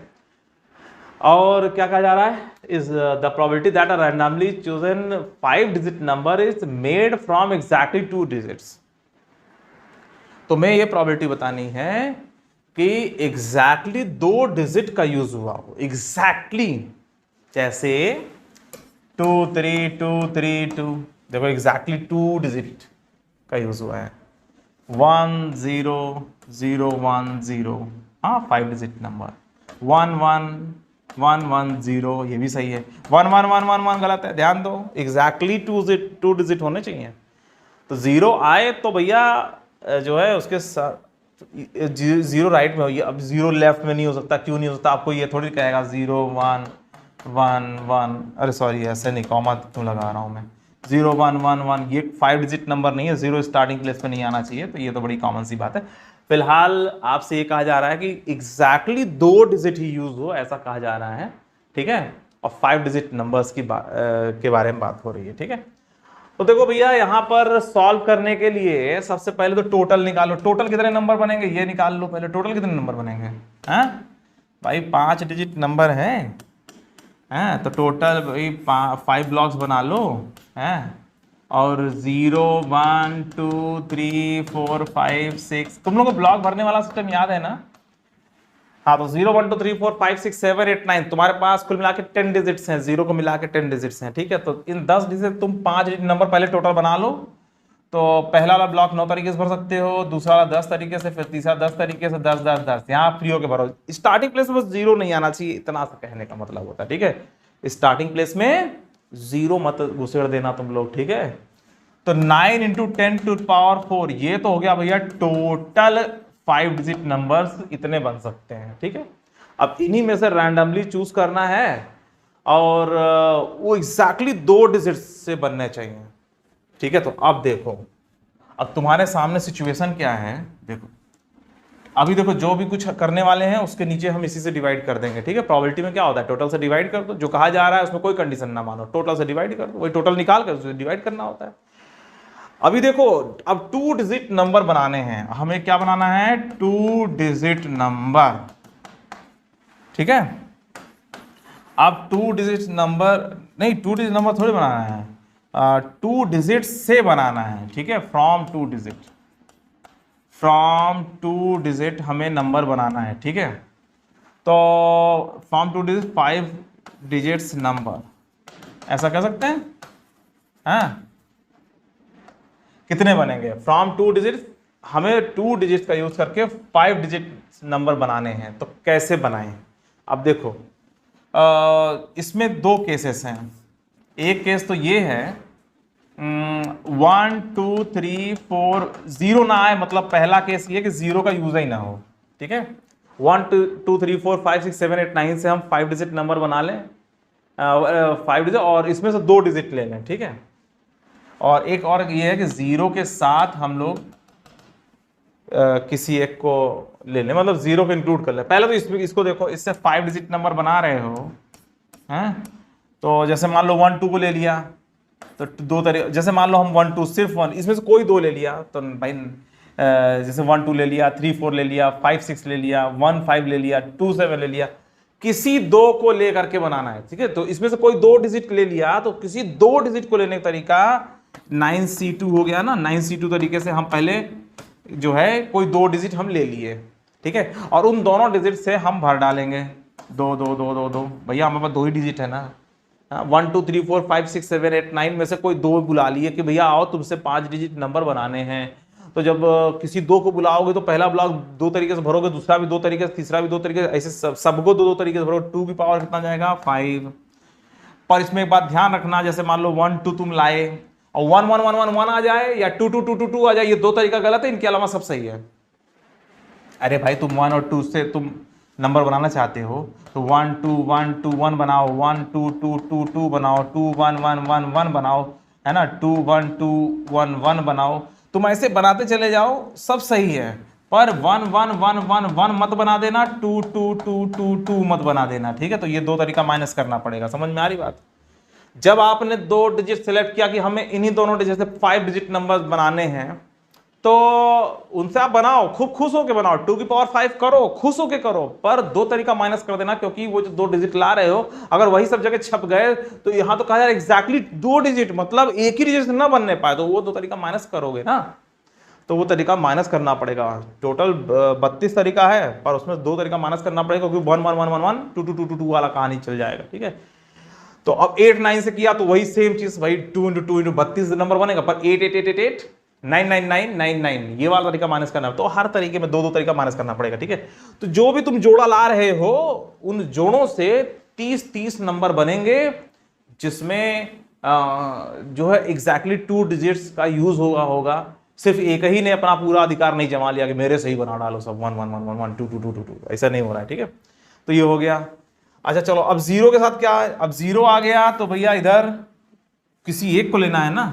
और क्या कहा जा रहा है, is the probability that a randomly chosen 5 digit number is made from exactly 2 digits. तो मैं ये प्रोबेबिलिटी बतानी है कि एग्जैक्टली 2 डिजिट का यूज हुआ हो, एग्जैक्टली जैसे 2 3 2 3 2, देखो एग्जैक्टली 2 डिजिट का यूज हुआ है। 1 0 0 1 0, हाँ 5 डिजिट नंबर। 1 1 1 1 0, ये भी सही है। 1 1 1 1 1 गलत है, ध्यान दो, एग्जैक्टली 2 डिजिट होने चाहिए। तो 0 आए तो भैया जो है उसके साथ 0 राइट में हो, अब 0 लेफ्ट में नहीं हो सकता, क्यों नहीं हो सकता, आपको ये थोड़ी कहेगा 0 1 1 1, अरे सॉरी ऐसे नहीं, कॉमा क्यों लगा रहा हूं मैं, 0 1 1 1, ये 5 डिजिट नंबर नहीं है, 0 स्टार्टिंग प्लेस पे नहीं आना चाहिए, तो ये तो बड़ी कॉमन सी बात है। फिलहाल आपसे ये कहा जा रहा है कि एग्जैक्टली 2 डिजिट ही यूज हो, ऐसा कहा जा रहा है, ठीक है। और 5 डिजिट नंबर्स के बारे में बात हो रही है, ठीक है। तो देखो भैया यहां पर सॉल्व करने के लिए सबसे पहले तो टोटल निकालो, टोटल कितने नंबर बनेंगे ये निकाल लो पहले, टोटल कितने नंबर बनेंगे, हैं भाई 5 डिजिट नंबर है, तो टोटल भाई 5 ब्लॉक्स बना लो, हैं, और 0 1 2 3 4 5 6, तुम लोग को ब्लॉक भरने वाला सिस्टम याद है ना, हाँ तो 0 1 2 3 4 5 6 7 8 9, तुम्हारे पास कुल मिला के 10 डिजिट्स हैं, 0 को मिला के 10 डिजिट्स हैं, ठीक है। तो इन 10 डिजिट तुम 5 डिजिट नंबर पहले टोटल बना लो। तो पहला वाला ब्लॉक 9 तरीके से भर सकते हो, दूसरा वाला 10 तरीके से, फिर तीसरा 10 तरीके से, 10 10 10, यहाँ फ्री होके भरो। स्टार्टिंग प्लेस में बस 0 नहीं आना चाहिए, इतना सा कहने का मतलब होता है, ठीक है। स्टार्टिंग प्लेस में 0 मत घुसेड़ देना तुम लोग, ठीक है। तो 9 इंटू 10 टू पावर 4, ये तो हो गया भैया टोटल 5 डिजिट नंबर्स इतने बन सकते हैं, ठीक है। अब इन्हीं में से रैंडमली चूज करना है, और वो एग्जैक्टली 2 डिजिट से बनने चाहिए, ठीक है। तो अब देखो, अब तुम्हारे सामने सिचुएशन क्या है, देखो अभी देखो जो भी कुछ करने वाले हैं उसके नीचे हम इसी से डिवाइड कर देंगे, ठीक है। प्रोबेबिलिटी में क्या होता है, टोटल से डिवाइड कर दो, जो कहा जा रहा है उसमें कोई कंडीशन ना मानो, टोटल से डिवाइड कर दो, वही टोटल निकाल कर उसे डिवाइड करना होता है। अभी देखो अब 2 डिजिट नंबर बनाने हैं, हमें क्या बनाना है, 2 डिजिट नंबर, ठीक है। अब 2 डिजिट नंबर नहीं, 2 डिजिट नंबर थोड़ी बनाना है, 2 डिजिट से बनाना है, ठीक है। फ्रॉम 2 डिजिट हमें नंबर बनाना है, ठीक है। तो फ्रॉम 2 डिजिट 5 डिजिट्स नंबर, ऐसा कह सकते हैं, हाँ कितने बनेंगे, फ्रॉम 2 डिजिट, हमें 2 डिजिट का यूज करके 5 डिजिट नंबर बनाने हैं, तो कैसे बनाएं। अब देखो इसमें 2 केसेस हैं, एक केस तो ये है 1 2 3 4 0 ना आए, मतलब पहला केस ये कि 0 का यूज ही ना हो, ठीक है। 1 2 3 4 5 6 7 8 9 से हम 5 डिजिट नंबर बना लें, 5 डिजिट, और इसमें से 2 डिजिट ले लें, ठीक है। और एक और ये है कि 0 के साथ हम लोग किसी एक को ले लें, मतलब 0 को इंक्लूड कर लें। पहले तो इसको देखो, इससे 5 डिजिट नंबर बना रहे हो, हैं, तो जैसे मान लो 1 2 को ले लिया, तो 2 तरीके, जैसे मान लो हम 1 2 सिर्फ 1, इसमें से कोई 2 ले लिया, तो भाई जैसे 1 2 ले लिया, 3 4 ले लिया, 5 6 ले लिया, 1 5 ले लिया, 2 7 ले लिया, किसी 2 को ले करके बनाना है, ठीक है। तो इसमें से कोई 2 डिजिट ले लिया, तो किसी 2 डिजिट को लेने का तरीका 9C2 हो गया ना, 9C2 तरीके से हम पहले जो है कोई 2 डिजिट हम ले लिए, ठीक है। और उन दोनों डिजिट से हम भर डालेंगे 2 2 2 2 2, भैया हमारे पास 2 ही डिजिट है ना, 1 2 3 4 5 6 7 8 9 में से कोई 2 बुला लिए कि भैया आओ तुमसे 5 डिजिट नंबर बनाने हैं। तो जब किसी 2 को बुलाओगे तो पहला ब्लॉक 2 तरीके से भरोगे, दूसरा भी 2 तरीके से, तीसरा भी 2 तरीके से, ऐसे सबको 2 2 तरीके से भरोगे, 2 की पावर कितना जाएगा 5। पर इसमें एक बात ध्यान रखना, जैसे मान लो 1 2 तुम लाए और 1 1 1 1 1 आ जाए, या 2 2 2 2 2 आ जाए, ये 2 तरीका गलत है, इनके अलावा सब सही है। अरे भाई तुम 1 और 2 से तुम नंबर बनाना चाहते हो तो 1 2 1 2 1 बनाओ, 1 2 2 2 2 बनाओ, 2 1 1 1 1 बनाओ, है ना, 2 1 2 1 1 बनाओ। तुम ऐसे बनाते चले जाओ, सब सही है, पर 1 1 1 1 1 मत बना देना, 2 2 2 2 2 मत बना देना, ठीक है। तो ये दो तरीका माइनस करना पड़ेगा, समझ में आ रही बात। जब आपने दो डिजिट सेलेक्ट किया कि हमें इन्हीं दोनों डिजिट से 5 डिजिट नंबर बनाने हैं, तो उनसे आप बनाओ, खूब खुश होके बनाओ, 2 की पावर 5 करो, खुश होके करो, पर दो तरीका माइनस कर देना, क्योंकि वो जो दो डिजिट ला रहे हो अगर वही सब जगह छप गए तो यहां तो कहा जा रहा है एग्जैक्टली दो डिजिट, मतलब एक ही डिजिट ना बनने पाए, तो वो दो तरीका माइनस करोगे ना, तो वो तरीका माइनस करना पड़ेगा। टोटल 32 तरीका है, पर उसमें दो तरीका माइनस करना पड़ेगा, क्योंकि 1 1 1 1 1 2 2 2 2 2 वाला कहानी चल जाएगा, ठीक है। तो अब 8 9 से किया तो वही सेम चीज, वही 2 × 2 × 32 नंबर बनेगा, पर 8 8 8 8 8 9 9 9 9 9 ये वाला तरीका माइनस करना है। तो हर तरीके में दो दो तरीका माइनस करना पड़ेगा, ठीक है। तो जो भी तुम जोड़ा ला रहे हो उन जोड़ों से 30 30 नंबर बनेंगे, जिसमें जो है एग्जैक्टली 2 डिजिट्स का यूज होगा। सिर्फ एक ही ने अपना पूरा अधिकार नहीं जमा लिया कि मेरे से ही बना डालो सब 1 1 1 1 1 2 2 2 2 2, ऐसा नहीं हो रहा है, ठीक है। तो ये हो गया। अच्छा चलो, अब जीरो के साथ क्या है, अब जीरो आ गया तो भैया इधर किसी एक को लेना है ना,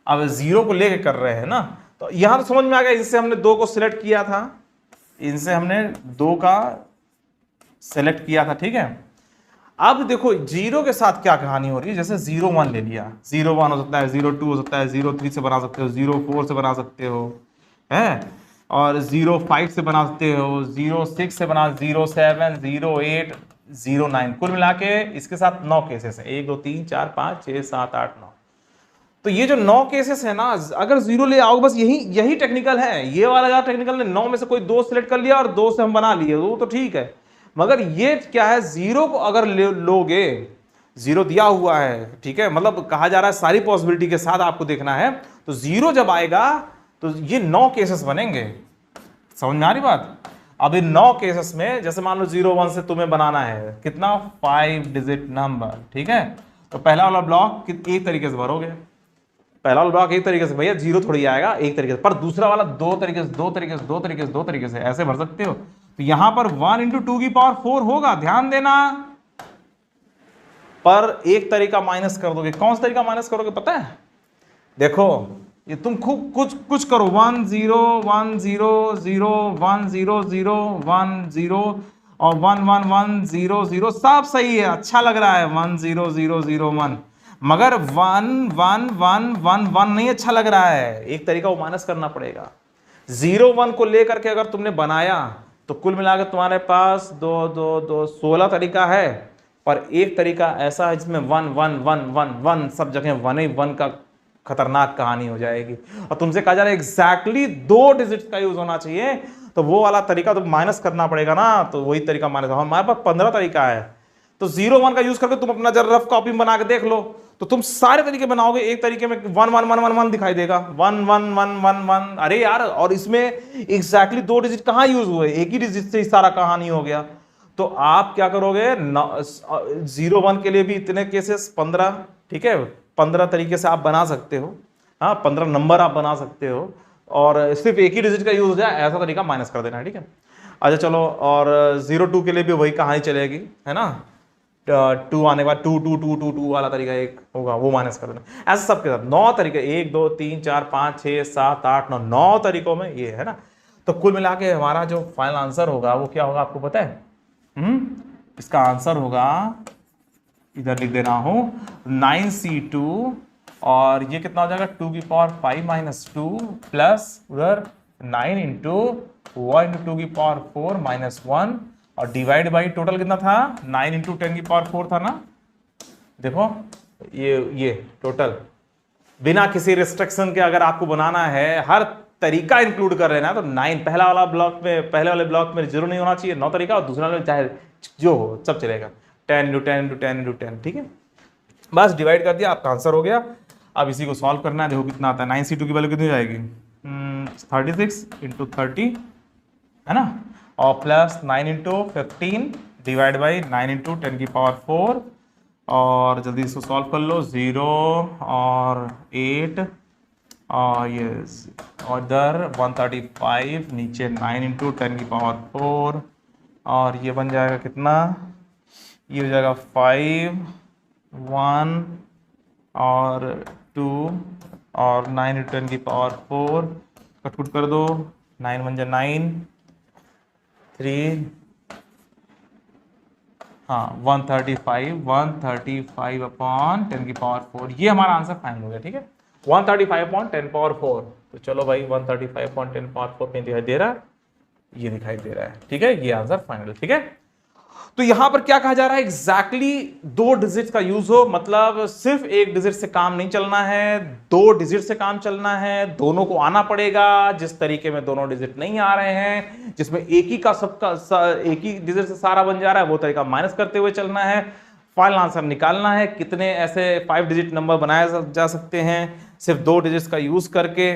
अब जीरो को लेके कर रहे हैं ना, तो यहां तो समझ में आ गया, इनसे हमने दो को सिलेक्ट किया था, इनसे हमने दो का सिलेक्ट किया था, ठीक है। अब देखो जीरो के साथ क्या कहानी हो रही है, जैसे 0 1 ले लिया, 0 1 हो सकता है, 0 2 हो सकता है, 0 3 से बना सकते हो, 0 4 से बना सकते हो, है, और 0 5 से बना सकते हो, 0 6 से बना, 0 7 0 8 0 9, कुल मिला के इसके साथ 9 केसेस है, 1 2 3 4 5 6 7 8 9। तो ये जो 9 केसेस है ना, अगर जीरो ले आओ, बस यही यही टेक्निकल है, ये वाला ज्यादा टेक्निकल नहीं, 9 में से कोई दो सिलेक्ट कर लिया और दो से हम बना लिए, वो तो ठीक है, मगर ये क्या है, जीरो को अगर लोगे, जीरो दिया हुआ है, ठीक है, मतलब कहा जा रहा है सारी पॉसिबिलिटी के साथ आपको देखना है, तो जीरो जब आएगा तो ये 9 केसेस बनेंगे, समझ में आ रही बात। अब इन 9 केसेस में जैसे मान लो 0 1 से तुम्हें बनाना है कितना, 5 डिजिट नंबर, ठीक है। तो पहला वाला ब्लॉक एक तरीके से भरोगे, पहला वाला ब्लॉक एक तरीके से, भैया जीरो थोड़ी आएगा एक तरीके से, पर दूसरा वाला दो तरीके से दो तरीके से दो तरीके से दो तरीके से ऐसे भर सकते हो। तो यहां पर 1 × 2 की पावर 4 होगा, ध्यान देना, पर एक तरीका माइनस कर दोगे। कौन सा तरीका माइनस करोगे पता है, देखो ये तुम खूब कुछ करो, 1 0 1 0 0 1 0 0 1 0 और 1 1 1 0 0, सब सही है, अच्छा लग रहा है 1 0 0 0 1, मगर 1 1 1 1 1 नहीं अच्छा लग रहा है, एक तरीका वो माइनस करना पड़ेगा। 0 1 को लेकर के अगर तुमने बनाया तो कुल मिलाकर तुम्हारे पास 2 2 2 16 तरीका है, पर एक तरीका ऐसा है जिसमें 1 1 1 1 1 सब जगह 1 ही 1 का खतरनाक कहानी हो जाएगी, और तुमसे कहा जा रहा है एग्जैक्टली दो डिजिट्स का यूज होना चाहिए, तो वो वाला तरीका तो माइनस करना पड़ेगा ना, तो वही तरीका माइनस, हमारे पास 15 तरीका है, तो 0 1 का यूज करके तुम अपना जरा रफ कॉपी बना के देख लो, तो तुम सारे तरीके बनाओगे, एक तरीके में 1 1 1 1 1 दिखाई देगा, 1 1 1 1 1, अरे यार, और इसमें एग्जैक्टली दो डिजिट कहां यूज हुए, एक ही डिजिट से सारा कहानी हो गया। तो आप क्या करोगे, 0 1 के लिए भी इतने केसेस 15, ठीक है, 15 तरीके से आप बना सकते हो, हाँ 15 नंबर आप बना सकते हो, और सिर्फ एक ही डिजिट का यूज हो जाए ऐसा तरीका माइनस कर देना है, ठीक है। अच्छा चलो, और 0 2 के लिए भी वही कहानी चलेगी, है ना, 2 आने के बाद 2 2 2 2 2 वाला तरीका एक होगा, वो माइनस कर देना, ऐसा सबके साथ 9 तरीके, 1 2 3 4 5 6 7 8 9 9 तरीकों में ये है ना। तो कुल मिला के हमारा जो फाइनल आंसर होगा वो क्या होगा आपको पता है, इसका आंसर होगा, इधर लिख दे रहा हूं, 9C2, और ये कितना हो जाएगा, 2 की पावर 5 - 2 प्लस उधर 9 × 1 × 2 की पावर 4 -1, और डिवाइड बाई टोटल कितना था, 9 × 10 की पावर 4 था ना, देखो ये टोटल बिना किसी रिस्ट्रिक्शन के अगर आपको बनाना है, हर तरीका इंक्लूड कर लेना है, तो 9 पहला वाला ब्लॉक में, पहले वाले ब्लॉक में 0 नहीं होना चाहिए, 9 तरीका, और दूसरा वाले चाहे जो हो सब चलेगा, 10 × 10 × 10 × 10, ठीक है, बस डिवाइड कर दिया, आपका आंसर हो गया। अब इसी को सॉल्व करना है, देखो कितना आता है, 9C2 की वैल्यू कितनी जाएगी, 36 × 30, है ना, और प्लस 9 × 15 डिवाइड बाई 9 × 10 की पावर 4, और जल्दी इसको सॉल्व कर लो, 0 और 8 और ये, और इधर 135, नीचे 9 × 10 की पावर 4 और ये बन जाएगा कितना, ये हो जाएगा 5 1 और 2 और 9 × 10⁴ कटकुट कर दो, 9 × 9 3, हाँ 135 अपॉन 10⁴ ये हमारा आंसर फाइनल हो गया। ठीक है, 135 अपॉन 10⁴। तो चलो भाई 135 अपॉन 10⁴ में दिखाई दे रहा है, ये दिखाई दे रहा है। ठीक है, ये आंसर फाइनल। ठीक है, तो यहां पर क्या कहा जा रहा है, एग्जैक्टली 2 डिजिट का यूज हो, मतलब सिर्फ एक डिजिट से काम नहीं चलना है, 2 डिजिट से काम चलना है, दोनों को आना पड़ेगा। जिस तरीके में दोनों डिजिट नहीं आ रहे हैं, जिसमें एक ही का सबका एक ही डिजिट से सारा बन जा रहा है, वो तरीका माइनस करते हुए चलना है। फाइनल आंसर निकालना है, कितने ऐसे 5 डिजिट नंबर बनाए जा सकते हैं सिर्फ 2 डिजिट का यूज करके।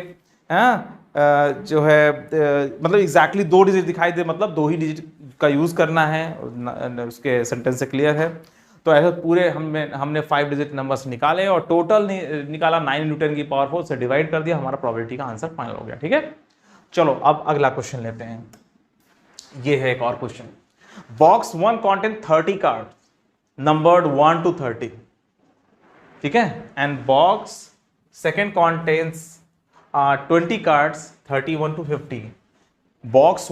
जो है मतलब एग्जैक्टली 2 डिजिट दिखाई दे, मतलब 2 ही डिजिट का यूज करना है, उसके सेंटेंस से क्लियर है। तो ऐसे पूरे हमने 5 डिजिट नंबर्स निकाले और टोटल निकाला 9 × 10⁴ से डिवाइड कर दिया, हमारा प्रोबेबिलिटी का आंसर फाइनल हो गया। ठीक है, चलो अब अगला क्वेश्चन लेते हैं। ये है एक और question, box 1 contain 30 card numbered 1 to 30। ठीक है, and box second contains 20 cards 31 to 50। Box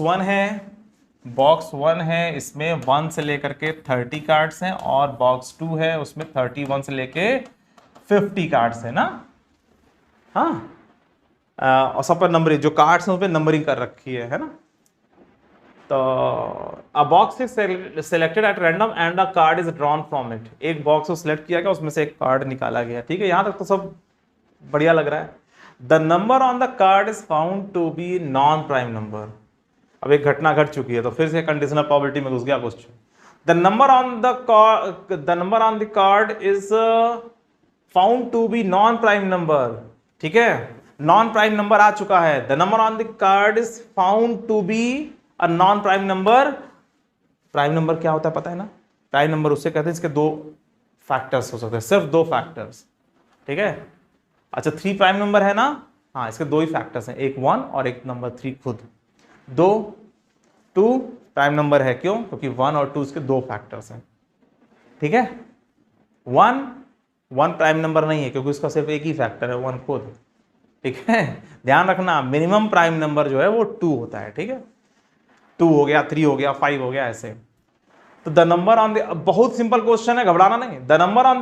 1 है, इसमें 1 से लेकर के 30 कार्ड्स हैं, और बॉक्स 2 है, उसमें 31 से लेके 50 कार्ड्स है ना। हाँ, और सब पर नंबरिंग, जो कार्ड्स हैं उस पर नंबरिंग कर रखी है ना। तो अ box is selected at random and a card is drawn from it. एक बॉक्स को सिलेक्ट किया गया, उसमें से एक कार्ड निकाला गया। ठीक है, यहां तक तो सब बढ़िया लग रहा है। The number on the card is found to be non prime number. अब एक घटना घट चुकी है, तो फिर से कंडीशनल प्रोबेबिलिटी में घुस गया question. The number on the card is found to be non prime number. ठीक है, नॉन प्राइम नंबर आ चुका है। The number on the card is found to be a non prime number. Prime number क्या होता है पता है ना, प्राइम नंबर उससे कहते हैं इसके 2 फैक्टर्स हो सकते हैं, सिर्फ 2 फैक्टर्स। ठीक है, अच्छा 3 प्राइम नंबर है ना, हाँ इसके 2 ही फैक्टर्स हैं, एक 1 और एक नंबर 3 खुद। 2 प्राइम नंबर है, क्यों, क्योंकि 1 और 2 इसके 2 फैक्टर्स हैं। ठीक है, 1 प्राइम नंबर नहीं है क्योंकि उसका सिर्फ एक ही फैक्टर है, 1 खुद। ठीक है, ध्यान रखना मिनिमम प्राइम नंबर जो है वो 2 होता है। ठीक है, 2 हो गया, 3 हो गया, 5 हो गया, ऐसे। तो द नंबर ऑन द, बहुत सिंपल क्वेश्चन है, घबराना नहीं। The number on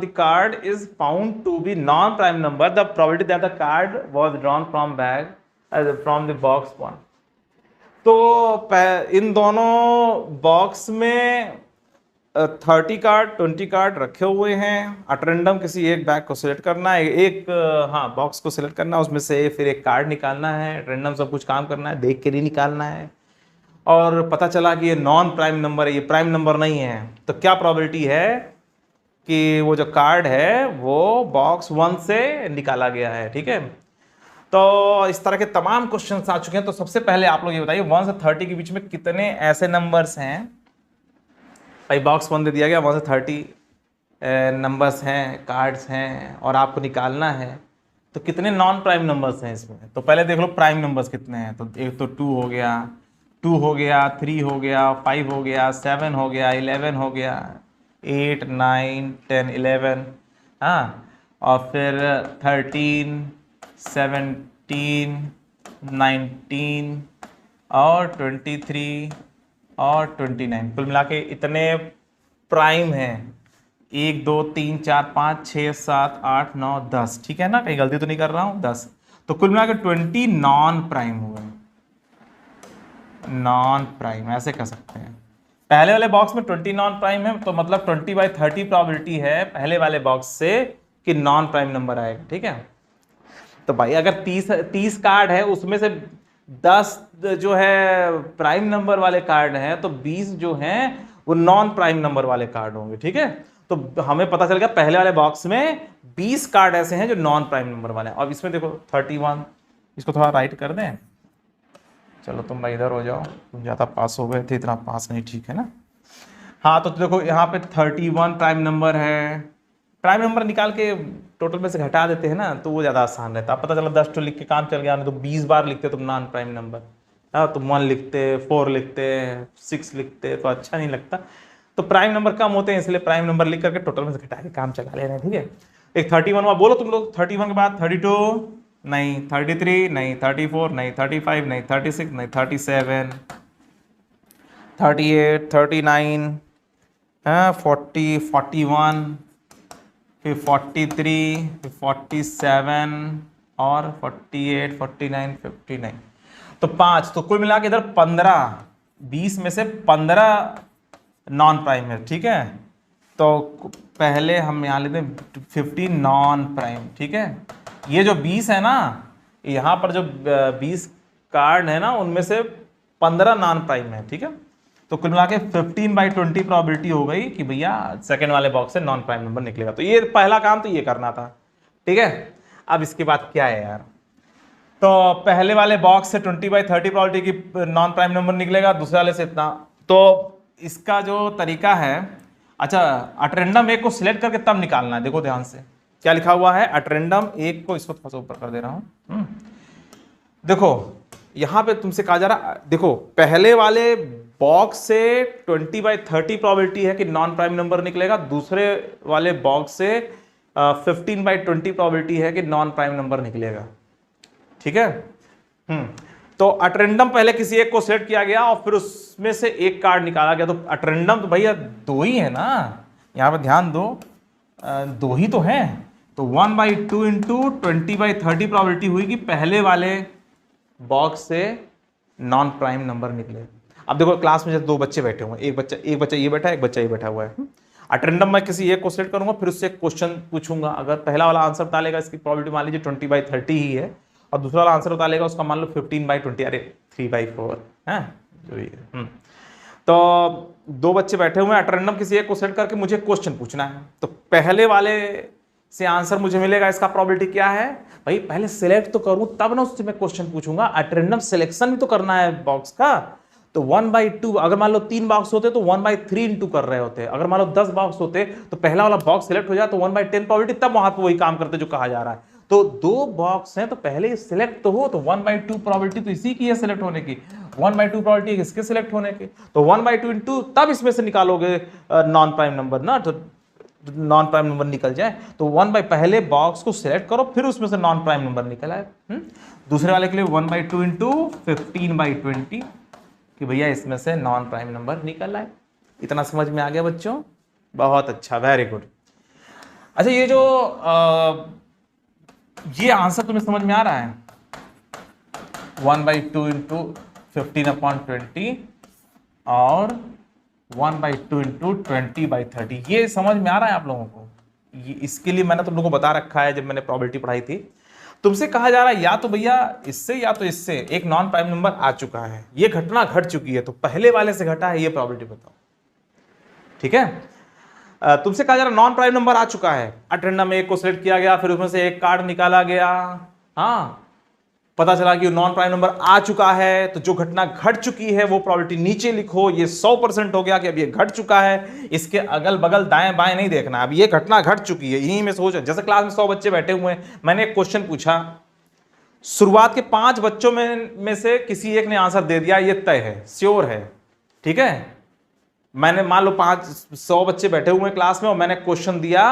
the card is found to be non prime number, the probability that the card was drawn from the box 1। तो इन दोनों बॉक्स में 30 कार्ड 20 कार्ड रखे हुए हैं। एट रैंडम किसी एक बैग को सिलेक्ट करना है, एक हाँ बॉक्स को सिलेक्ट करना है, उसमें से फिर एक कार्ड निकालना है। रैंडम सब कुछ काम करना है, देख के नहीं निकालना है। और पता चला कि ये नॉन प्राइम नंबर है, ये प्राइम नंबर नहीं है, तो क्या प्रोबेबिलिटी है कि वो जो कार्ड है वो बॉक्स 1 से निकाला गया है। ठीक है, तो इस तरह के तमाम क्वेश्चंस आ चुके हैं। तो सबसे पहले आप लोग ये बताइए 1 से 30 के बीच में कितने ऐसे नंबर्स हैं। भाई बॉक्स 1 दे दिया गया, 1 से 30 नंबर्स हैं, कार्ड्स हैं, और आपको निकालना है तो कितने नॉन प्राइम नंबर्स हैं इसमें। तो पहले देख लो प्राइम नंबर्स कितने हैं। तो एक तो 2 हो गया, 3 हो गया, 5 हो गया, 7 हो गया, 11 हो गया, 8 9 10 11, हाँ, और फिर 13 17 19 और 23 और 29, कुल मिला के इतने प्राइम हैं। 1 2 3 4 5 6 7 8 9 10। ठीक है ना, कहीं गलती तो नहीं कर रहा हूं, 10। तो कुल मिला के 20 नॉन प्राइम हुए। नॉन प्राइम ऐसे कह सकते हैं। पहले वाले बॉक्स में 20 नॉन प्राइम है, तो मतलब 20/30 प्रोबेबिलिटी है पहले वाले बॉक्स से कि नॉन प्राइम नंबर आएगा। ठीक है, तो भाई अगर 30 कार्ड है, उसमें से 10 जो है प्राइम नंबर वाले कार्ड हैं, तो 20 जो हैं वो नॉन प्राइम नंबर वाले कार्ड होंगे। ठीक है, तो हमें पता चल गया पहले वाले बॉक्स में 20 कार्ड ऐसे हैं जो नॉन प्राइम नंबर वाले हैं। और इसमें देखो 31, इसको थोड़ा राइट कर दें। चलो तुम भाई इधर हो जाओ, तुम ज़्यादा पास हो गए थे, इतना पास नहीं, ठीक है ना। हाँ, तो देखो यहाँ पे 31 प्राइम नंबर है। प्राइम नंबर निकाल के टोटल में से घटा देते हैं ना, तो वो ज़्यादा आसान रहता है। पता चला 10 तो लिख के काम चल गया, नहीं तो 20 बार लिखते तुम नॉन प्राइम नंबर, हाँ, तो 1 लिखते, 4 लिखते, 6 लिखते तो अच्छा नहीं लगता। तो प्राइम नंबर कम होते हैं, इसलिए प्राइम नंबर लिख करके टोटल में से घटा के काम चला ले रहे हैं, ठीक है। एक 31 हुआ, बोलो तुम लोग 31 के बाद 32 नहीं, 33 नहीं, 34 नहीं, 35 नहीं, 36 नहीं, 37, 38, 39, 40, 41, फिर 43, फिर 47 और 48, 49, 59। तो 5, तो कुल मिला के इधर 15, 20 में से 15 नॉन प्राइम है, ठीक है। तो पहले हम यहाँ लेते हैं 15 नॉन प्राइम, ठीक है। ये जो 20 है ना, यहाँ पर जो 20 कार्ड है ना, उनमें से 15 नॉन प्राइम है, ठीक है। तो कुल मिला के 15/20 प्रोबेबिलिटी हो गई कि भैया सेकंड वाले बॉक्स से नॉन प्राइम नंबर निकलेगा। तो ये पहला काम तो ये करना था, ठीक है। अब इसके बाद क्या है यार, तो पहले वाले बॉक्स से 20/30 प्रोबेबिलिटी की नॉन प्राइम नंबर निकलेगा, दूसरे वाले से इतना। तो इसका जो तरीका है, अच्छा, अटरेंडम 1 को सिलेक्ट करके तब निकालना है। देखो ध्यान से क्या लिखा हुआ है, अटरेंडम 1 को, इसको थोड़ा सा ऊपर कर दे रहा हूं। देखो यहां पे तुमसे कहा जा रहा, देखो पहले वाले बॉक्स से 20/30 प्रोबेबिलिटी है कि नॉन प्राइम नंबर निकलेगा, दूसरे वाले बॉक्स से 15/20 प्रोबेबिलिटी है कि नॉन प्राइम नंबर निकलेगा, ठीक है। तो अटरेंडम पहले किसी एक को सेलेक्ट किया गया और फिर उसमें से एक कार्ड निकाला गया। तो अटरेंडम तो भैया 2 ही है ना, यहां पर ध्यान दो, 2 ही तो है। तो 1/2 इंटू 20/30 प्रोबेबिलिटी हुई कि पहले वाले बॉक्स से नॉन प्राइम नंबर निकले। अब देखो क्लास में जैसे 2 बच्चे बैठे हुए हैं, एक बच्चा ये बैठा है, एक बच्चा ये बैठा हुआ है। अटरेंडम मैं किसी एक को सेलेक्ट करूंगा, फिर उससे एक क्वेश्चन पूछूंगा। अगर पहला वाला आंसर बता लेगा, इसकी प्रोबेबिलिटी मान लीजिए 20/30 ही है, और दूसरा वाला आंसर बता लेगा उसका मान लो 15/20, अरे 3/4 है जो ये। तो 2 बच्चे बैठे हुए हैं, अटरेंडम किसी एक को सेलेक्ट करके मुझे क्वेश्चन पूछना है। तो पहले वाले से आंसर मुझे मिलेगा, इसका प्रोबेबिलिटी क्या है भाई, पहले सिलेक्ट तो करूं तब ना उससे मैं क्वेश्चन पूछूंगा। अटरेंडम सिलेक्शन भी तो करना है बॉक्स का। तो 1/2, अगर मान लो 3 बॉक्स होते तो 1/3 इंटू कर रहे होते। अगर मान लो 10 बॉक्स होते तो पहला वाला बॉक्स सिलेक्ट हो जाए तो 1/10 प्रोबेबिलिटी, तब वहां पर वही काम करते जो कहा जा रहा है। तो 2 बॉक्स हैं तो पहले सिलेक्ट तो हो, तो 1/2 प्रोबेबिलिटी तो इसी की है सिलेक्ट होने की, 1/2 प्रोबेबिलिटी इसके सिलेक्ट होने की। तो 1/2 इंटू तब इसमें से निकालोगे नॉन प्राइम नंबर ना, तो नॉन प्राइम नंबर निकल जाए। तो 1 पहले बॉक्स को सिलेक्ट करो, फिर उसमें से नॉन प्राइम नंबर निकल आए। दूसरे वाले के लिए 1/2 इंटू 15/20 कि भैया इसमें से नॉन प्राइम नंबर निकल आए। इतना समझ में आ गया बच्चों? बहुत अच्छा, वेरी गुड। अच्छा, ये जो ये आंसर तुम्हें समझ में आ रहा है, 1/2 इंटू 15/20 और 1/2 इंटू 20/30, ये समझ में आ रहा है आप लोगों को? इसके लिए मैंने तुम लोगों को बता रखा है जब मैंने प्रोबेबिलिटी पढ़ाई थी। तुमसे कहा जा रहा है या तो भैया इससे या तो इससे एक नॉन प्राइम नंबर आ चुका है, ये घटना घट चुकी है, तो पहले वाले से घटा है, ये प्रोबेबिलिटी बताओ, ठीक है। तुमसे कहा जा रहा है नॉन प्राइम नंबर आ चुका है, अटरेंडम 1 को सिलेक्ट किया गया, फिर उसमें से एक कार्ड निकाला गया, हाँ, पता चला कि नॉन प्राइम नंबर आ चुका है, तो जो घटना घट चुकी है वो प्रोबेबिलिटी नीचे लिखो। ये 100% हो गया कि अब ये घट चुका है, इसके अगल बगल दाएं बाएं नहीं देखना, अब ये घटना घट चुकी है, यहीं में सोच। जैसे क्लास में 100 बच्चे बैठे हुए हैं, मैंने एक क्वेश्चन पूछा, शुरुआत के 5 बच्चों में से किसी एक ने आंसर दे दिया, ये तय है, श्योर है, ठीक है। मैंने मान लो 100 बच्चे बैठे हुए हैं क्लास में और मैंने क्वेश्चन दिया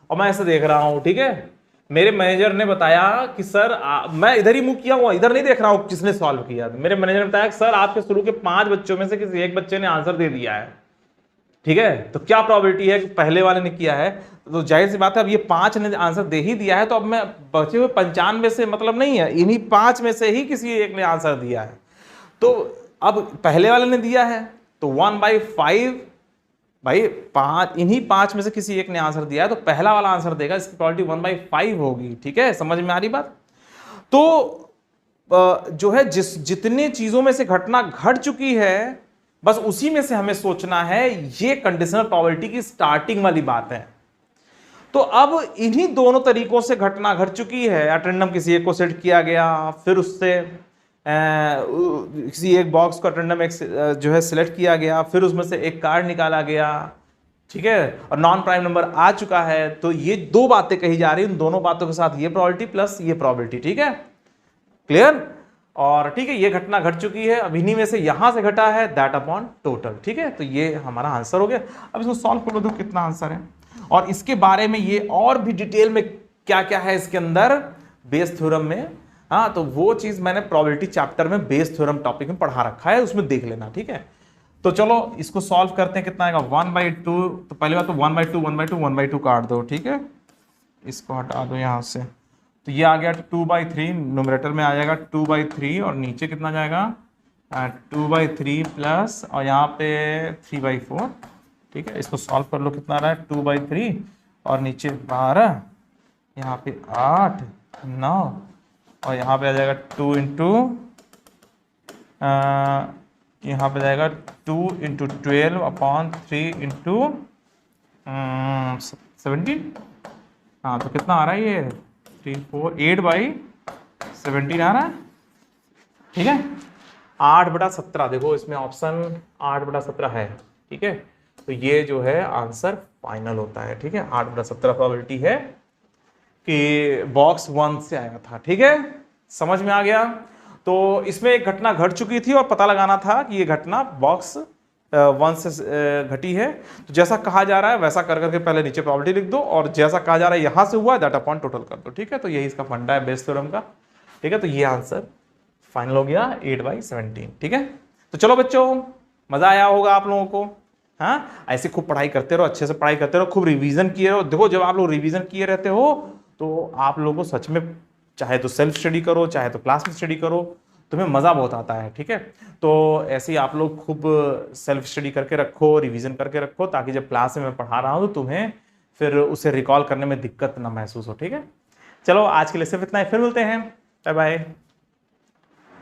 और मैं ऐसे देख रहा हूं, ठीक है। मेरे मैनेजर ने बताया कि सर मैं इधर ही मुंह किया हुआ, इधर नहीं देख रहा हूं किसने सॉल्व किया। मेरे मैनेजर ने बताया कि सर आपके शुरू के 5 बच्चों में से किसी एक बच्चे ने आंसर दे दिया है, ठीक है। तो क्या प्रोबेबिलिटी है कि पहले वाले ने किया है? तो जाहिर सी बात है, अब ये 5 ने आंसर दे ही दिया है, तो अब मैं बचे हुए 95 से मतलब नहीं है, इन्हीं 5 में से ही किसी एक ने आंसर दिया है। तो अब पहले वाले ने दिया है तो 1/5, भाई 5, इन्हीं 5 में से किसी एक ने आंसर दिया है, तो पहला वाला आंसर देगा, इसकी प्रोबेबिलिटी 1/5 होगी, ठीक है। समझ में आ रही बात? तो जो है जितने चीजों में से घटना घट चुकी है, बस उसी में से हमें सोचना है, ये कंडीशनल प्रोबेबिलिटी की स्टार्टिंग वाली बात है। तो अब इन्हीं दोनों तरीकों से घटना घट चुकी है, अटेंडम किसी एक को सेट किया गया, फिर उससे किसी एक बॉक्स को अटेंडम एक जो है सिलेक्ट किया गया, फिर उसमें से एक कार्ड निकाला गया, ठीक है, और नॉन प्राइम नंबर आ चुका है। तो ये 2 बातें कही जा रही हैं, उन दोनों बातों के साथ ये प्रोबेबिलिटी प्लस ये प्रोबेबिलिटी, ठीक है, क्लियर? और ठीक है, ये घटना घट चुकी है, अब इन्हीं में से यहां से घटा है दैट अपॉन टोटल। ठीक है, तो ये हमारा आंसर हो गया। अब इसको सॉल्व कर दो कितना आंसर है, और इसके बारे में ये और भी डिटेल में क्या क्या है इसके अंदर बेस थ्योरम में, हाँ, तो वो चीज मैंने प्रोबेबिलिटी चैप्टर में बेस थ्योरम टॉपिक में पढ़ा रखा है, उसमें देख लेना। ठीक है, तो चलो इसको सॉल्व करते हैं। कितना आएगा 1/2, तो पहले बात तो 1/2 1/2 1/2 काट दो। ठीक है, इसको हटा दो यहां से, तो ये आ गया 2/3, न्यूमरेटर में आ जाएगा 2/3, और नीचे कितना जाएगा 2/3 प्लस, और यहाँ पे 3/4। ठीक है, इसको सॉल्व कर लो, कितना आ रहा है 2/3 और नीचे 12, यहाँ पे 8 9, और यहाँ पे आ जाएगा 2 इंटू, यहाँ पे जाएगा 2 इंटू 12 अपॉन 3 इंटू 17। हाँ, तो कितना आ रहा है ये 8/17 आ रहा है। ठीक है, 8/17, देखो इसमें ऑप्शन 8/17 है। ठीक है, तो ये जो है आंसर फाइनल होता है। ठीक है, 8/17 प्रोबेबिलिटी है कि बॉक्स 1 से आया था। ठीक है, समझ में आ गया। तो इसमें एक घटना घट चुकी थी और पता लगाना था कि ये घटना बॉक्स 1 से घटी है। तो जैसा कहा जा रहा है वैसा कर करके पहले नीचे प्रोबेबिलिटी लिख दो, और जैसा कहा जा रहा है यहां से हुआ दैट अपॉन टोटल कर दो। ठीक है, तो यही इसका फंडा है बेस थ्योरम का। ठीक है, तो ये आंसर फाइनल हो गया 8/17। ठीक है, तो चलो बच्चों, मजा आया होगा आप लोगों को। हाँ, ऐसे खूब पढ़ाई करते रहो, अच्छे से पढ़ाई करते रहो, खूब रिवीजन किए रहो। देखो, जब आप लोग रिवीजन किए रहते हो तो आप लोगों को सच में, चाहे तो सेल्फ स्टडी करो चाहे तो क्लास में स्टडी करो, तुम्हें मज़ा बहुत आता है। ठीक है, तो ऐसे ही आप लोग खूब सेल्फ स्टडी करके रखो, रिवीजन करके रखो, ताकि जब क्लास में मैं पढ़ा रहा हूँ तो तुम्हें फिर उसे रिकॉल करने में दिक्कत ना महसूस हो। ठीक है, चलो आज के लिए सिर्फ इतना ही, फिर मिलते हैं, बाय बाय।